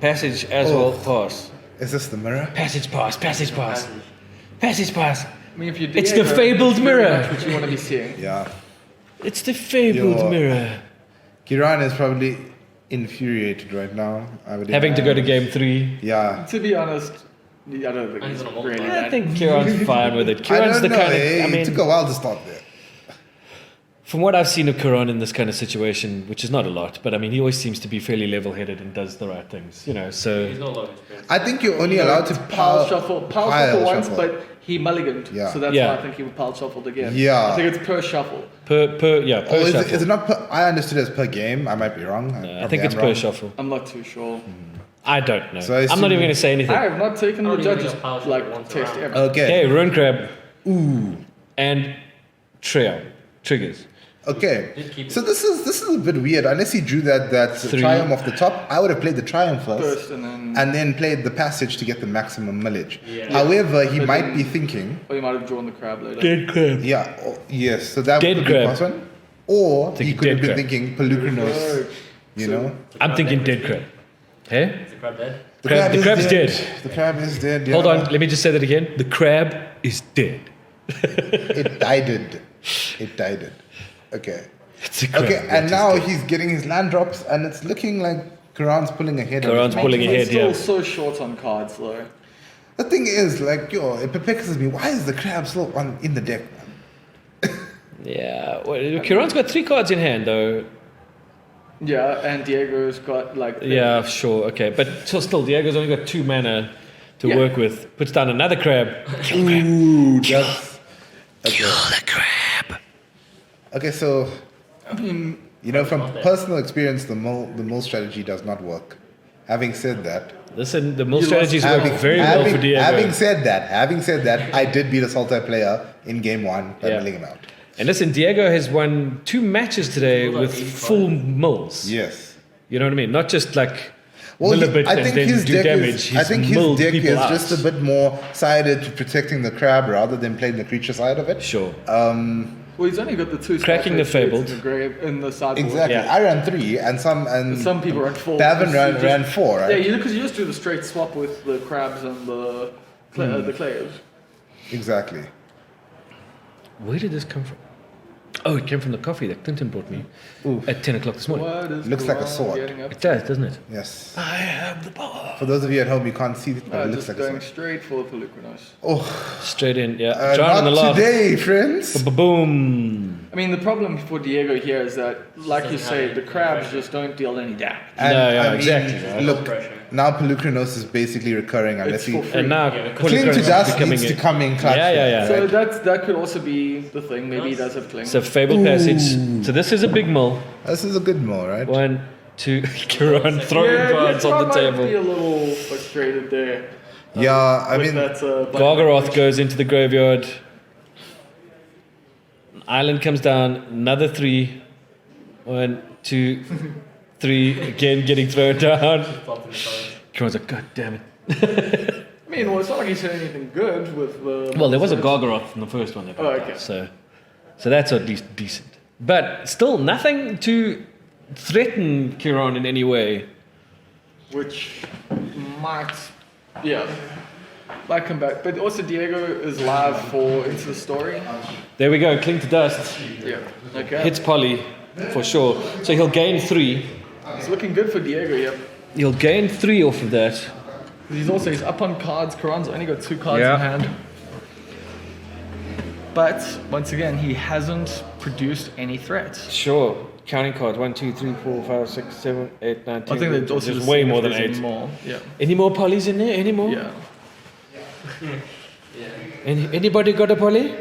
Passage as Oh. well pass. Is this the mirror? Passage pass. Passage pass. Passage pass. I mean, if you It's the fabled it's very mirror. much what you want to be seeing. Yeah. It's the fabled Yo. mirror. Keraan is probably infuriated right now. I would Having to go to imagine. game 3. Yeah. To be honest, I don't think And he's he's gonna really multiply. I that. think Kieran's fine with it. I Kieran's don't the know. kind of. It I took mean, a while to start there. from what I've seen of Kieran in this kind of situation, which is not a lot, but I mean, he always seems to be fairly level-headed and does the right things, you know. So He's not a lot of experience. I think you're only allowed to pile shuffle pile once, shuffle. but he mulliganed. Yeah. So that's Yeah. why I think he pile shuffled again. Yeah. I think it's per shuffle. per Or shuffle. is it not per, I understood it as per game. I might be wrong. I think it's per shuffle. I'm not too sure. I don't know. So I I'm assume- not even going to say anything. I have not taken I the don't even judges think a pile shuffle like once test around. ever. Okay. Okay, Rune Crab Ooh. and trio triggers. Okay. Did keep So this is a bit weird. Unless he drew that 3. triumph off the top, I would have played the triumph first. First and then Played the passage to get the maximum millage. Yeah. However, he But might then- be thinking, or you might have drawn the crab later. Dead crab. yeah, yes, so that Dead could be crab. plus one. Or he Thinking could have dead been crab. thinking Pelucranos, you So- know? I'm thinking dead crab. Hey? Is the crab dead? The Crab- the is crab's dead. The crab is dead. Yeah. Hold on, let me just say that again. The crab is dead. It died. It died. Okay. It's a crab. Okay, and now he's getting his land drops, and it's looking like Keraan's pulling ahead. on Keraan's his pulling matches. ahead. He's still so short on cards, though. The thing is, like, it perplexes me. Why is the crab still in the deck? Yeah, well, Keraan's got 3 cards in hand, though. Yeah, and Diego's got like. Yeah, sure, okay. But still, Diego's only got 2 mana to Yeah. work with. Puts down another crab. Ooh, that's okay. the crab. Okay, so I mean, from personal experience, the mill strategy does not work. Having said that, Listen, the mill strategies work very well for Diego. Having said that, I did beat a Sultai player in game 1 by Yeah. milling him out. And listen, Diego has won 2 matches today with full mills. Yes. You know what I mean? Not just like Well, mill a bit I and think then his do deck damage. is. He's I think his milled deck people is out. just a bit more sided to protecting the crab rather than playing the creature side of it. Sure. well, he's only got the 2 Cracking the Star Trek Fabled. in the grave in the sideboard. Exactly. Yeah. I ran 3, and some Some people run 4. Davin Because ran 4, right? Yeah, because you just do the straight swap with the crabs and the clays. Exactly. Where did this come from? Oh, it came from the coffee that Clinton brought me at 10 o'clock this morning. What is Looks like a Keraan sword. getting up It does, doesn't it? Yes. I have the power. For those of you at home, you can't see it, but it looks just like a going sword. straight for Pelucranos. Oh, Straight in, yeah. Drown not in the loft. today, friends. Boom. I mean, the problem for Diego here is that, like you say, the crabs just don't deal any damage. And, No, yeah, I mean, exactly, right? Look, Pressure. now Pelucranos is basically recurring unless It's he for free. And now, Cling to Pelucranos Dust becoming needs to it. come in clutch. Yeah, yeah, yeah. So right? that could also be the thing. Maybe he does have cling. So Fable Passage. So this is a big mill. This is a good mill, right? 1, 2, Keraan throwing yeah, cards on the might be a table. little frustrated there. Yeah, I with mean, that, Gargaroth goes into the graveyard. Island comes down. Another 3. 1, 2, 3. Again getting thrown down. Keraan's like, God damn it. I mean, well, it's not like he said anything good with the. Well, there was a Gargaroth in the first one. That Oh, popped okay. out, so that's at least decent. But still, nothing to threaten Keraan in any way. Which might, might come back. But also, Diego is live for Into the Story. There we go. Cling to Dust. Yeah. Okay. Hits Polly for sure. So he'll gain 3. It's looking good for Diego. Yep. He'll gain 3 off of that. He's up on cards. Keraan's only got 2 cards Yeah. in hand. But once again, he hasn't produced any threats. Sure. Counting cards. 1, 2, 3, 4, 5, 6, 7, 8, 9, 10. I think they're also There's just way seeing more if than there's 8. any more. Yeah. Any more Pollys in there? Any more? Yeah. Anybody got a Polly?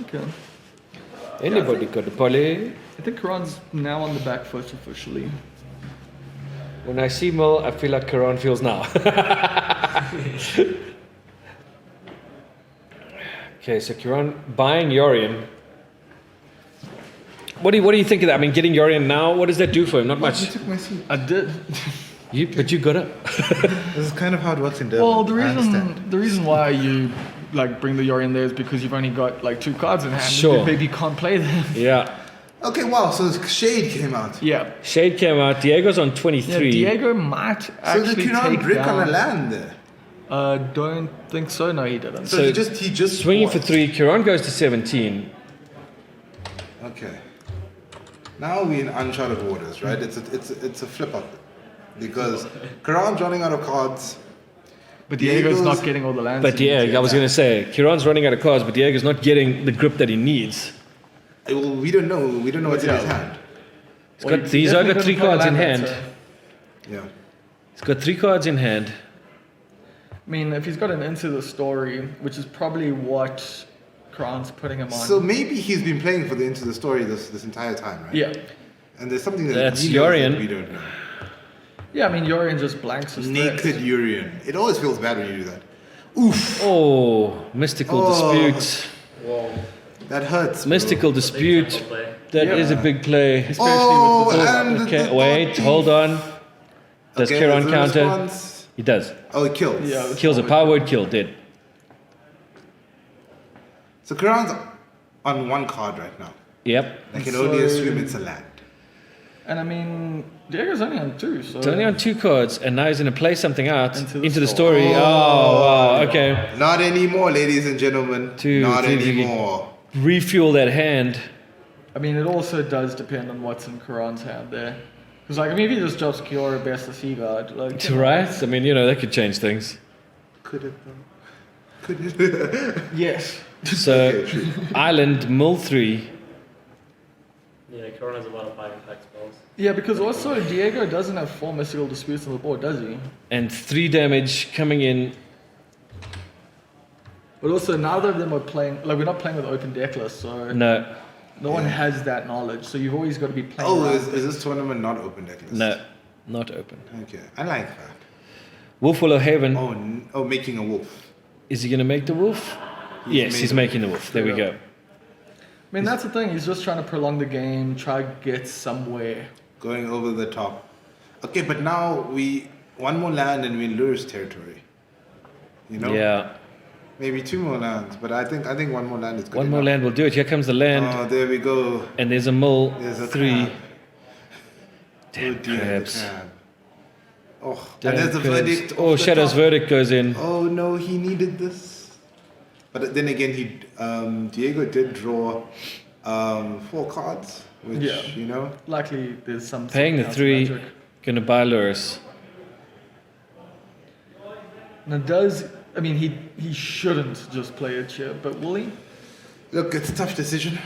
Okay. Anybody got a Polly? I think Keraan's now on the back foot officially. When I see Mill, I feel like Keraan feels now. Okay, so Keraan buying Yorion. What do you think of that? I mean, getting Yorion now, what does that do for him? Not You much. took my seat. I did. But you got it. This is kind of how it works in Durban. Well, I understand. the reason why you like bring the Yorion there is because you've only got like 2 cards in hand. Sure. Maybe you can't play them. Yeah. Okay, wow. So Shade came out. Yeah. Shade came out. Diego's on Yeah, 23. Diego might So did actually Keraan take brick down. on a land there? Don't think so. No, he didn't. So, he just Swinging fought. for 3. Keraan goes to 17. Okay. Now we're in uncharted waters, right? It's a flip up because Keraan's running out of cards. But Diego's Diego's- not getting all the lands. But he yeah, needs. I was going to say, Keraan's running out of cards, but Diego's not getting the grip that he needs. Well, we don't know. We don't know what's in his Yeah. hand. Well, He's he got definitely 3 doesn't play cards in land, hand. so- Yeah. He's got 3 cards in hand. I mean, if he's got an Into the Story, which is probably what Keraan's putting him on. So maybe he's been playing for the Into the Story this entire time, right? yeah. And there's something that That's he knows that Yorion. we don't know. Yeah, I mean, Yorion just blanks his Naked threats. Urian. It always feels bad when you do that. Oh, Mystical Oh. Dispute. Whoa. That hurts. bro. Mystical Big Dispute. tempo play. That is Yeah. a big play. Especially Oh, with the and Okay, the wait, hold on. Does Okay, Keraan there's a counter? response. He does. Oh, it kills. Yeah. Kills a power word kill, dead. So Keraan's on 1 card right now. Yep. I can So- only assume it's a land. And I mean, Diego's only on 2, so. It's only on 2 cards, and now he's going to play something out Into the story. Oh, wow, okay. Not anymore, ladies and gentlemen. 2, Not 3, anymore. refuel that hand. I mean, it also does depend on what's in Keraane's hand there. Because, like, I mean, if he just drops Kiora best of Seaguard, like, you know. Right? I mean, that could change things. Could it though? Could it? Yes. So, Island, Mill 3. Yeah, Keraan has a lot of high impact spells. Yeah, because also Diego doesn't have 4 mystical disputes on the board, does he? And 3 damage coming in. But also, neither of them are playing, like, we're not playing with open deck lists, so No, no one has that knowledge. So you've always got to be playing. Oh, around is with- this tournament not open deck list? no, not open. Okay, I like that. Wolf Willow Haven. Oh, making a wolf. Is he going to make the wolf? Yes, he's making the wolf. There we go. I mean, that's the thing. He's just trying to prolong the game, try to get somewhere. Going over the top. Okay, but now one more land and we lose territory. You know? Yeah. Maybe 2 more lands, but I think one more land is good. One more enough. land will do it. Here comes the land. Oh, there we go. And there's a mill. There's a 3. crab. Damn Oh dear, crabs. the crab. Oh, Damn and there's the crabs. verdict. Oh, off the Shadow's top. verdict goes in. Oh no, he needed this. But then again, Diego did draw 4 cards, which Yeah. Likely there's some. Paying the counter 3. magic. Gonna buy Luris. Now, he shouldn't just play it here, but will he? Look, it's a tough decision.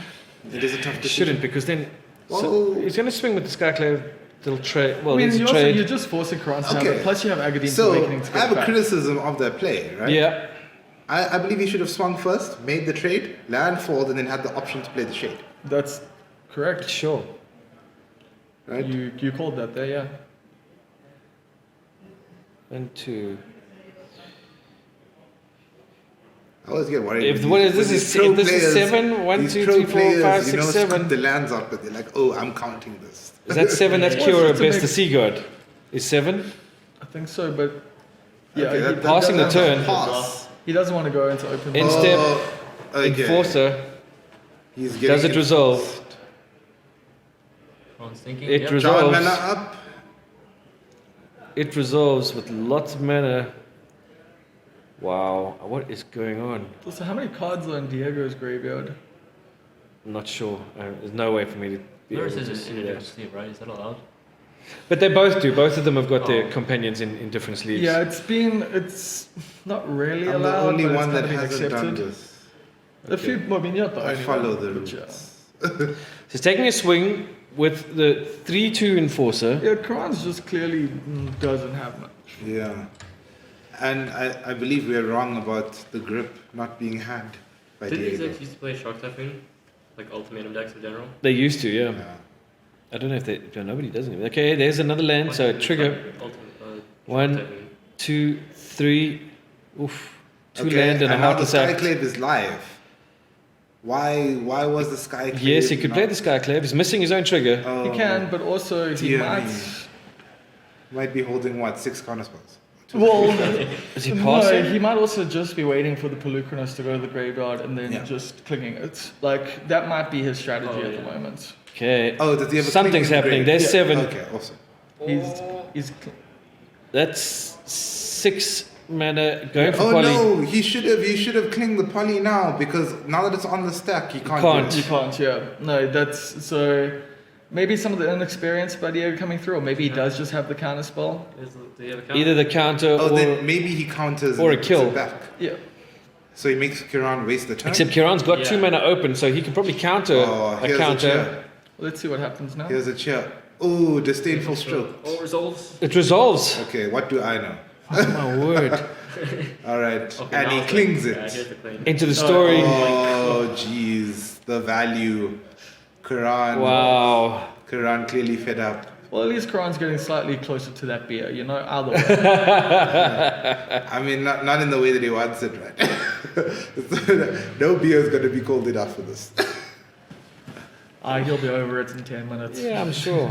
It is a tough decision. Shouldn't, because then Whoa. he's gonna swing with the Skyclave. They'll trade. Well, I mean, it's a you're trade. just forcing Keraan to have Okay. it. Plus, you have Agadine's So, Awakening to I get have a back. criticism of their play, right? Yeah. I believe he should have swung first, made the trade, land fall, and then had the option to play the shade. That's correct. Sure. Right? You called that there, yeah. 1, 2. I always get worried. If when what these- is this when is these pro this is players- 7? 1, these 2, pro 3, 4, players, 5, 6, scoop 7. the lands up, but they're like, oh, I'm counting this. Is that 7? That's Well, Kiora it's a best big- to Seaguard. Is 7? I think so, but yeah, Okay, that- Passing the that's a turn. Pass. he doesn't want to go into open. In play. step. Oh, okay. Enforcer. He's getting Does it resolve? Keraan's thinking. It Yep. John resolves. mana up. It resolves with lots of mana. Wow. What is going on? So how many cards are in Diego's graveyard? I'm not sure. There's no way for me to be able Luris to is in see a that. different sleeve, right? Is that allowed? But they both do. Both of them have got their Oh. companions in different sleeves. Yeah, it's not really I'm the allowed. only but one it's that kind of been hasn't done accepted. this. A few, well, I mean, you're not the I only follow one, the but rules. So he's taking a swing with the 3/2 Enforcer. Yeah, Keraan's just clearly doesn't have much. Yeah. And I believe we're wrong about the grip not being had by Did these Diego. decks used to play Shock Typhoon? Like Ultimatum decks in general? They used to, yeah. Yeah. I don't know if they. No, nobody does anymore. Okay, there's another land. So trigger. Shock 1, Typhoon. 2, 3. Oof. 2 Okay, land and a now the Heartless Act. Skyclave is live. Why was the Skyclave? Yes, he could play not- the Skyclave. He's missing his own trigger. Oh, He can, but also he dear might. me. Might be holding what, 6 counterspells? Well, Is he no, passing? he might also just be waiting for the Pelucranos to go to the graveyard and then Yeah. just clicking it. Like, that might be his strategy Oh, at the yeah. moment. Okay. Oh, does he have a Something's clicking happening. grade? There's Yeah. 7. Okay, awesome. He's That's 6 mana going for Oh poly. no, he should have clinged the poly now because now that it's on the stack, he can't. Can't. do You it. can't, yeah. No, that's so. Maybe some of the inexperience by Diego coming through, or maybe he does just have the counter spell. Do you have a count? Either the counter Oh, or. then maybe he counters or and a puts kill. it back. Yeah. So he makes Keraan waste the turn. Except Kieran's got 2 Yeah. mana open, so he can probably counter Oh, a here's counter. cheer. Let's see what happens now. Here's a cheer. Oh, disdainful stroke. Oh, resolves. It resolves. Okay, what do I know? Oh my word. All right, Okay, and now he it's clings like- it. Yeah, here's the cling. Into the story. Oh, jeez, the value. Keraan. Wow. Keraan clearly fed up. Well, at least Keraan's getting slightly closer to that beer, you know, either way. I mean, not in the way that he wants it, right? No beer is going to be cold enough for this. He'll be over it in 10 minutes. Yeah, I'm sure.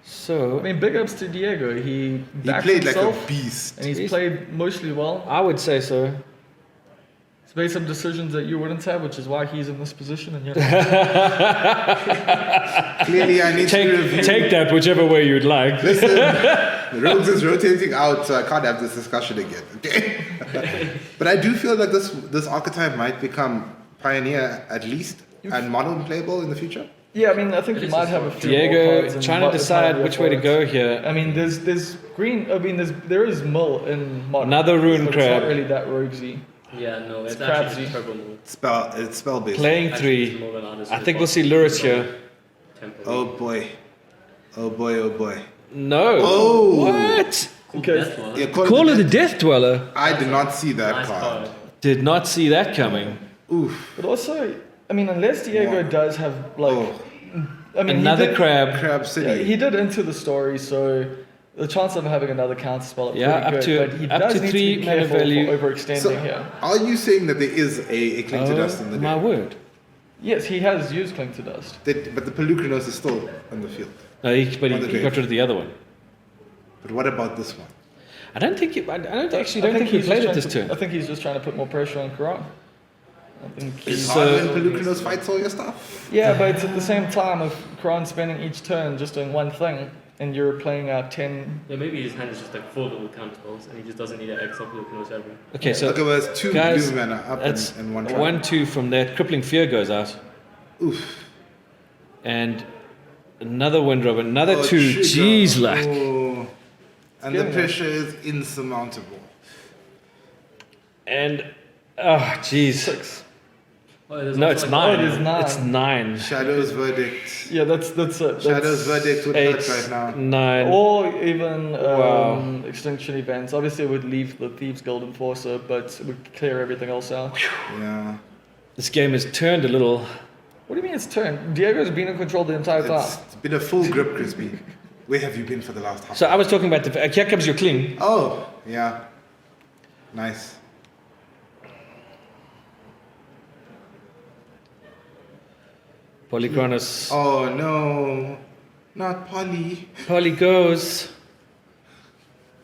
So, I mean, big ups to Diego. He He backed played like himself, a beast. and he's He's- played mostly well. I would say so. He's made some decisions that you wouldn't have, which is why he's in this position. And you're Clearly, I need to review. Take that whichever way you'd like. Listen, Rogues is rotating out, so I can't have this discussion again. Okay. But I do feel like this archetype might become pioneer at least and modern playable in the future. yeah, I mean, I think you might have a few more Diego cards in trying to modern decide Pioneer which way to for go it. here. I mean, there's green. I mean, there is Mill in modern. Another rune but crab. It's not really that roguesy. Yeah, no, it's It's actually crabsy. just turbo mode. It's spell based. Playing Actually, it's 3. more than honest. I think we'll see Luris here. Tempo. Oh boy. Oh boy, oh boy. No. Oh. What? Okay. That one. Yeah, Call of the Death Dweller. I did not see that Nice card. card. Did not see that coming. Oof. But also, I mean, unless Diego Wow. does have like, Oh. I mean, Another he did, crab. Crab City. Yeah, he did Into the Story, so the chance of having another counter spell is Yeah, pretty up good. to- But he up does to need 3 to be mana careful value. for overextending So, here. are you saying that there is a Cling to Dust in the Oh, my deck? word. Yes, he has used Cling to Dust. But the Pelucranos is still on the field. No, but On the he grave. got rid of the other one. But what about this one? I don't think. I don't I actually don't think he he's played just it this trying turn. I think he's just trying to put more pressure on Keraan. I think It's he's, hard when Pelucranos fights all your stuff. yeah, but it's at the same time of Keraan spending each turn just doing one thing, and you're playing out 10. Yeah, maybe his hand is just like full of counter spells and he just doesn't need an extra Pelucranos ever. Okay, so Okay, well, it's 2 guys, blue mana up that's and 1 try. 1-2 from that. Crippling Fear goes out, Oof. and another Wind Robin, another Oh, 2. trigger. Jeez, like. Oh. And the getting there. pressure is insurmountable. And oh, jeez. 6. Oh, there's No, also it's like- 9. Oh, it is 9. It's 9. Shadow's Verdict. Yeah, that's it. That's, Shadow's Verdict would 8, hurt right now. 9. Or even Wow. Extinction Events. Obviously, it would leave the Thieves Guild Enforcer, but it would clear everything else out. Yeah. This game has turned a little. What do you mean it's turned? Diego's been in control the entire time. It's been a full grip, Crispy. Where have you been for the last half? So I was talking about the. Here comes your cling. Oh, yeah. Nice. Polychronos. Oh, no. Not Polly. Poly goes.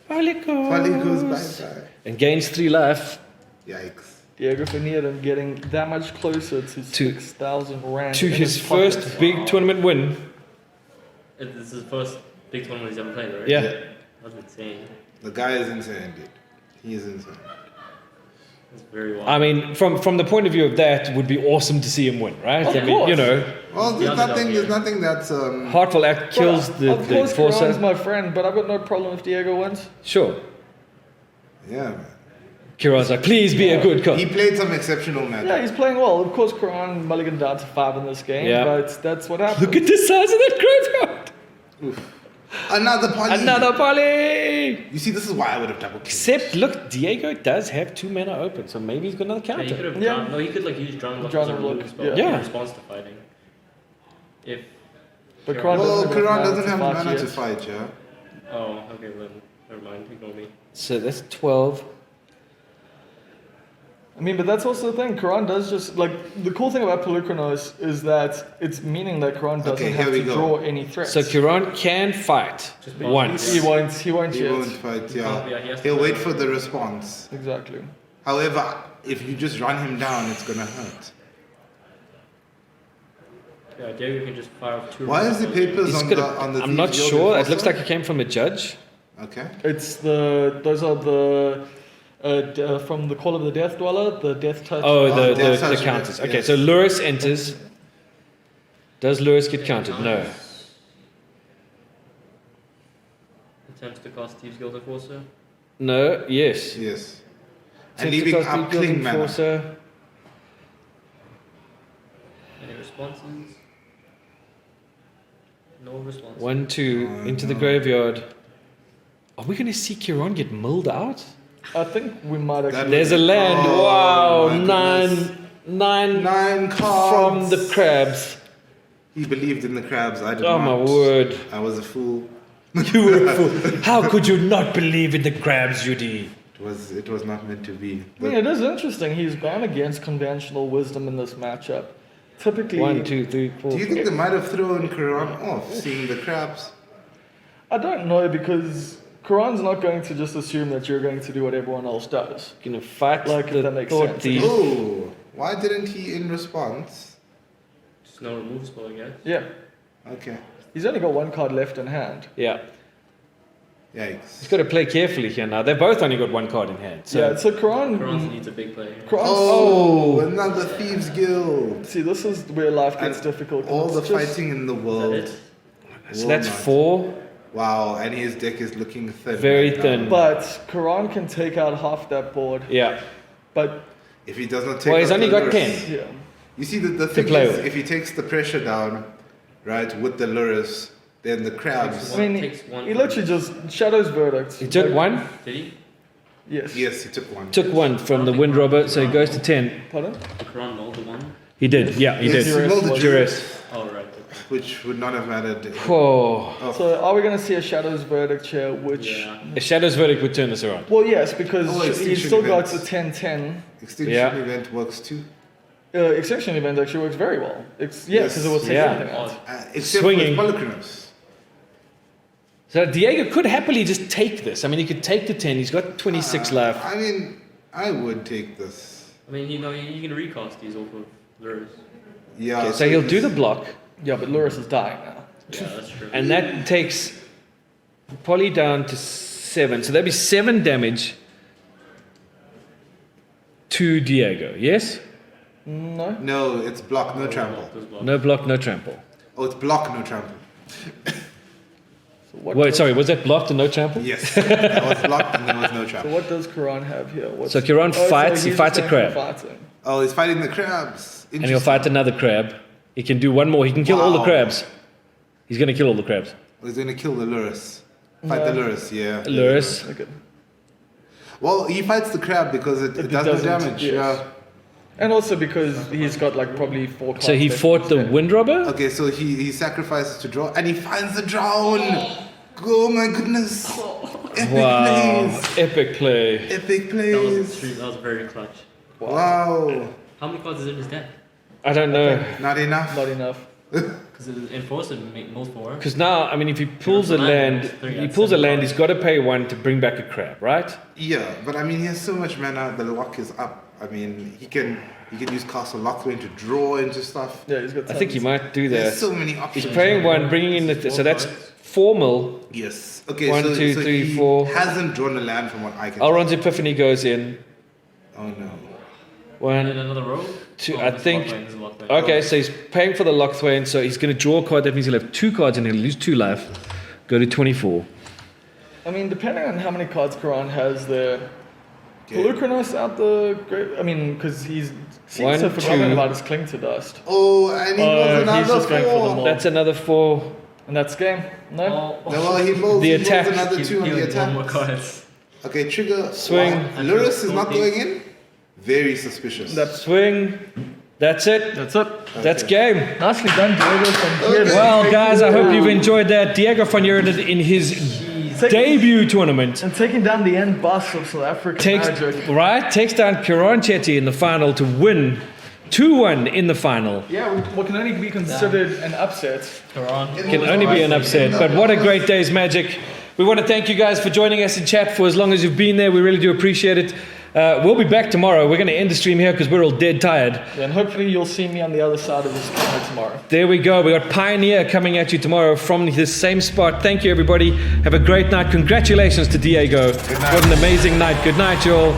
Poly goes. Polly goes bye-bye. And gains 3 life. Yikes. Diego van Heerden getting that much closer to 6,000 rand. To in his pocket. first big tournament win. This is his first big tournament he's ever played, right? Yeah. That's insane. The guy is insane, dude. He is insane. That's very wild. I mean, from the point of view of that, it would be awesome to see him win, right? Of I mean, course. you know, Well, The underdog there's here. nothing that's Heartful Act kills Well, the of course, Keraan's enforcer. my friend, but I've got no problem if Diego wins. Sure. yeah, man. Kira's like, please be a good cop. He played some exceptional match. Yeah, he's playing well. Of course, Keraan mulliganed down to 5 in this game, Yeah. but that's what happens. Look at the size of that graveyard. Another Polly. Another poly. You see, this is why I would have double killed. Except, look, Diego does have 2 mana open, so maybe he's got another yeah, he could counter. have Yeah. drawn. No, he could like use Drown Look Drown as a Look, loop spell yeah. Yeah. in response to fighting. If. But Keraan- Keraan Well, doesn't have Keraan mana doesn't to have fight mana yet. to fight, yeah. Oh, okay, then never mind. Ignore me. So that's 12. I mean, but that's also the thing. Keraan does just like the cool thing about Pelucranos is that it's meaning that Keraan doesn't Okay, have here we to go. draw any threats. So Kiran can fight Just be- once. he won't. He won't He yet. won't fight, Yeah, he yeah. has to He'll play wait for the response. Exactly. However, if you just run him down, it's gonna hurt. Yeah, Diego can just fire off 2. Why is the papers He's on gonna- the I'm not Thieves Guild sure. It Enforcer? looks like it came from a judge. Okay. It's those are the from the Call of the Death Dweller, the Death Touch. Oh, Oh, the Death Touch, counters. yes. Okay, so Luris enters. Does Luris get counted? No. Attempts to cast Thieves Guild Enforcer. No, yes. Yes. Attempts And to leaving cast up Deep Guild cling mana. Enforcer. Any responses? No response. 1, 2, into the graveyard. Are we going to see Kiran get milled out? I think we might That actually. There's a land. Oh, Wow, my goodness. nine 9 from cards. the crabs. He believed in the crabs. I did Oh not. my word. I was a fool. You were a fool. How could you not believe in the crabs, Judy? It was not meant to be. I mean, it is interesting. He's gone against conventional wisdom in this matchup. Typically, 1, 2, 3, 4. Do you think they might have thrown Keraan off seeing the crabs? I don't know because Keraan's not going to just assume that you're going to do what everyone else does. Going to fight Like, the that makes thought sense. the Oh, why didn't he in response? Just no remove spell, I guess. Yeah. Okay. He's only got one card left in hand. yeah. Yikes. He's got to play carefully here now. They've both only got one card in hand. So Yeah, so Keraan... Keraan needs a big play here. Keraan Oh, another Thieves Guild. see, this is where life gets And difficult. All the It's just- fighting in the Is world. that it? so that's Will not. 4. Wow, and his deck is looking thin. Very right now. thin. But Keraan can take out half that board. Yeah. But, If he does not take Well, he's out only the got Lurrus- 10. yeah. You see, the thing play is, with. if he takes the pressure down, right, with the Lurrus, then the crabs. I mean, Takes one. he literally just Shadow's Verdict. He took Like, one, Did he? Yes. Yes, he took one. took one from the Wind Robber, so he goes to 10. Pardon? Did Keraan roll the one? He did, yeah, he Yes, did. he rolled the Duress. Duress, Oh, right. which would not have mattered. Oh, So are we going to see a Shadow's Verdict here, which... Yeah. a Shadow's Verdict would turn this around. Well, yes, because Oh, he's Extinction still got Events. the 10-10. Extinction Yeah. event works too. Extinction Event actually works very well. Yeah, because it will take Yeah. everything out. Except Swinging. for Polychronos. So Diego could happily just take this. I mean, he could take the 10. He's got 26 life. I mean, I would take this. I mean, you know, you can recast these off of Lures. Yeah. Okay, so he'll do the block, Yeah, but Luris is dying now. Yeah, that's true. and that takes Poly down to 7. So that'd be 7 damage to Diego. Yes? No? No, it's block, no trample. No block, no trample. Oh, it's block, no trample. So what Wait, does, sorry, was that blocked and no trample? Yes, that was blocked and there was no So trample. what does Keraan have here? What's, So Keraan fights, he he's fights a just going crab. for fighting. Oh, he's fighting the crabs. And he'll fight another crab. He can do one more. He can kill all the Wow. crabs. He's going to kill all the crabs. Oh, he's going to kill the Lurrus. Fight the Lurrus, yeah. Lurrus. Okay. Well, he fights the crab because it does no doesn't, damage. yes. Yeah. And also because he's got like probably 4 cards. So he left fought the in his Wind Robber? Okay, so he sacrifices to draw and he finds the drown. Oh my goodness. Epic Wow. plays. Epic play. Epic That was plays. extreme. That was very clutch. Wow. How many cards is in his deck? I don't know. Not enough. hand. Not enough. Because Enforcer make multiple work. Because now, I mean, if he pulls a There's land, land, three he at pulls a 7 land, cards. he's got to pay 1 to bring back a crab, right? Yeah, but I mean he has so much mana, the lock is up. I mean he can use Castle Lockthwain to draw into stuff. Yeah, he's got I think he tons. might do There's that. so many options. He's paying 1, bringing in the... So that's 4 mil. Yes. Okay, 1, so, 2, so 3, he 4. hasn't drawn a land from what I can Elrond's Epiphany goes in. tell. Oh no. And 1, another row? 2, Oh, I this think... Lockbane, this is Lockbane. Okay, so he's paying for the Lockthwain, so he's going to draw a card. That means he'll have 2 cards and he'll lose 2 life. Go to 24. I mean, depending on how many cards Keraan has there, Okay. Pelucranos out the great. I mean, because he's seems 1, to have forgotten 2. about his Cling to Dust. Oh, and he rolls he's another just going for them 4. all. That's another 4. And that's game. No? Oh, No, well, he rolls, The he rolls attack. another Keep 2 on the dealing attack. one more cards. Okay, trigger. Swing. Wow. Lurrus is not going in? Very suspicious. Swing. That's it. That's it. That's game. Nicely done, Diego from here. Well, guys, I hope you've enjoyed that. Diego van Heerden in his debut tournament And taking down the end boss of South Africa takes Magic. takes down Keraan Chetty in the final to win 2-1 in the final. Yeah, what can only be considered an upset. Keraan. Can only be an upset, but what a great day's magic. We want to thank you guys for joining us in chat for as long as you've been there. We really do appreciate it. We'll be back tomorrow. We're going to end the stream here because we're all dead tired. And hopefully you'll see me on the other side of this camera tomorrow. There we go. We got Pioneer coming at you tomorrow from this same spot. Thank you, everybody. Have a great night. Congratulations to Diego. What an amazing night. Good night, you all.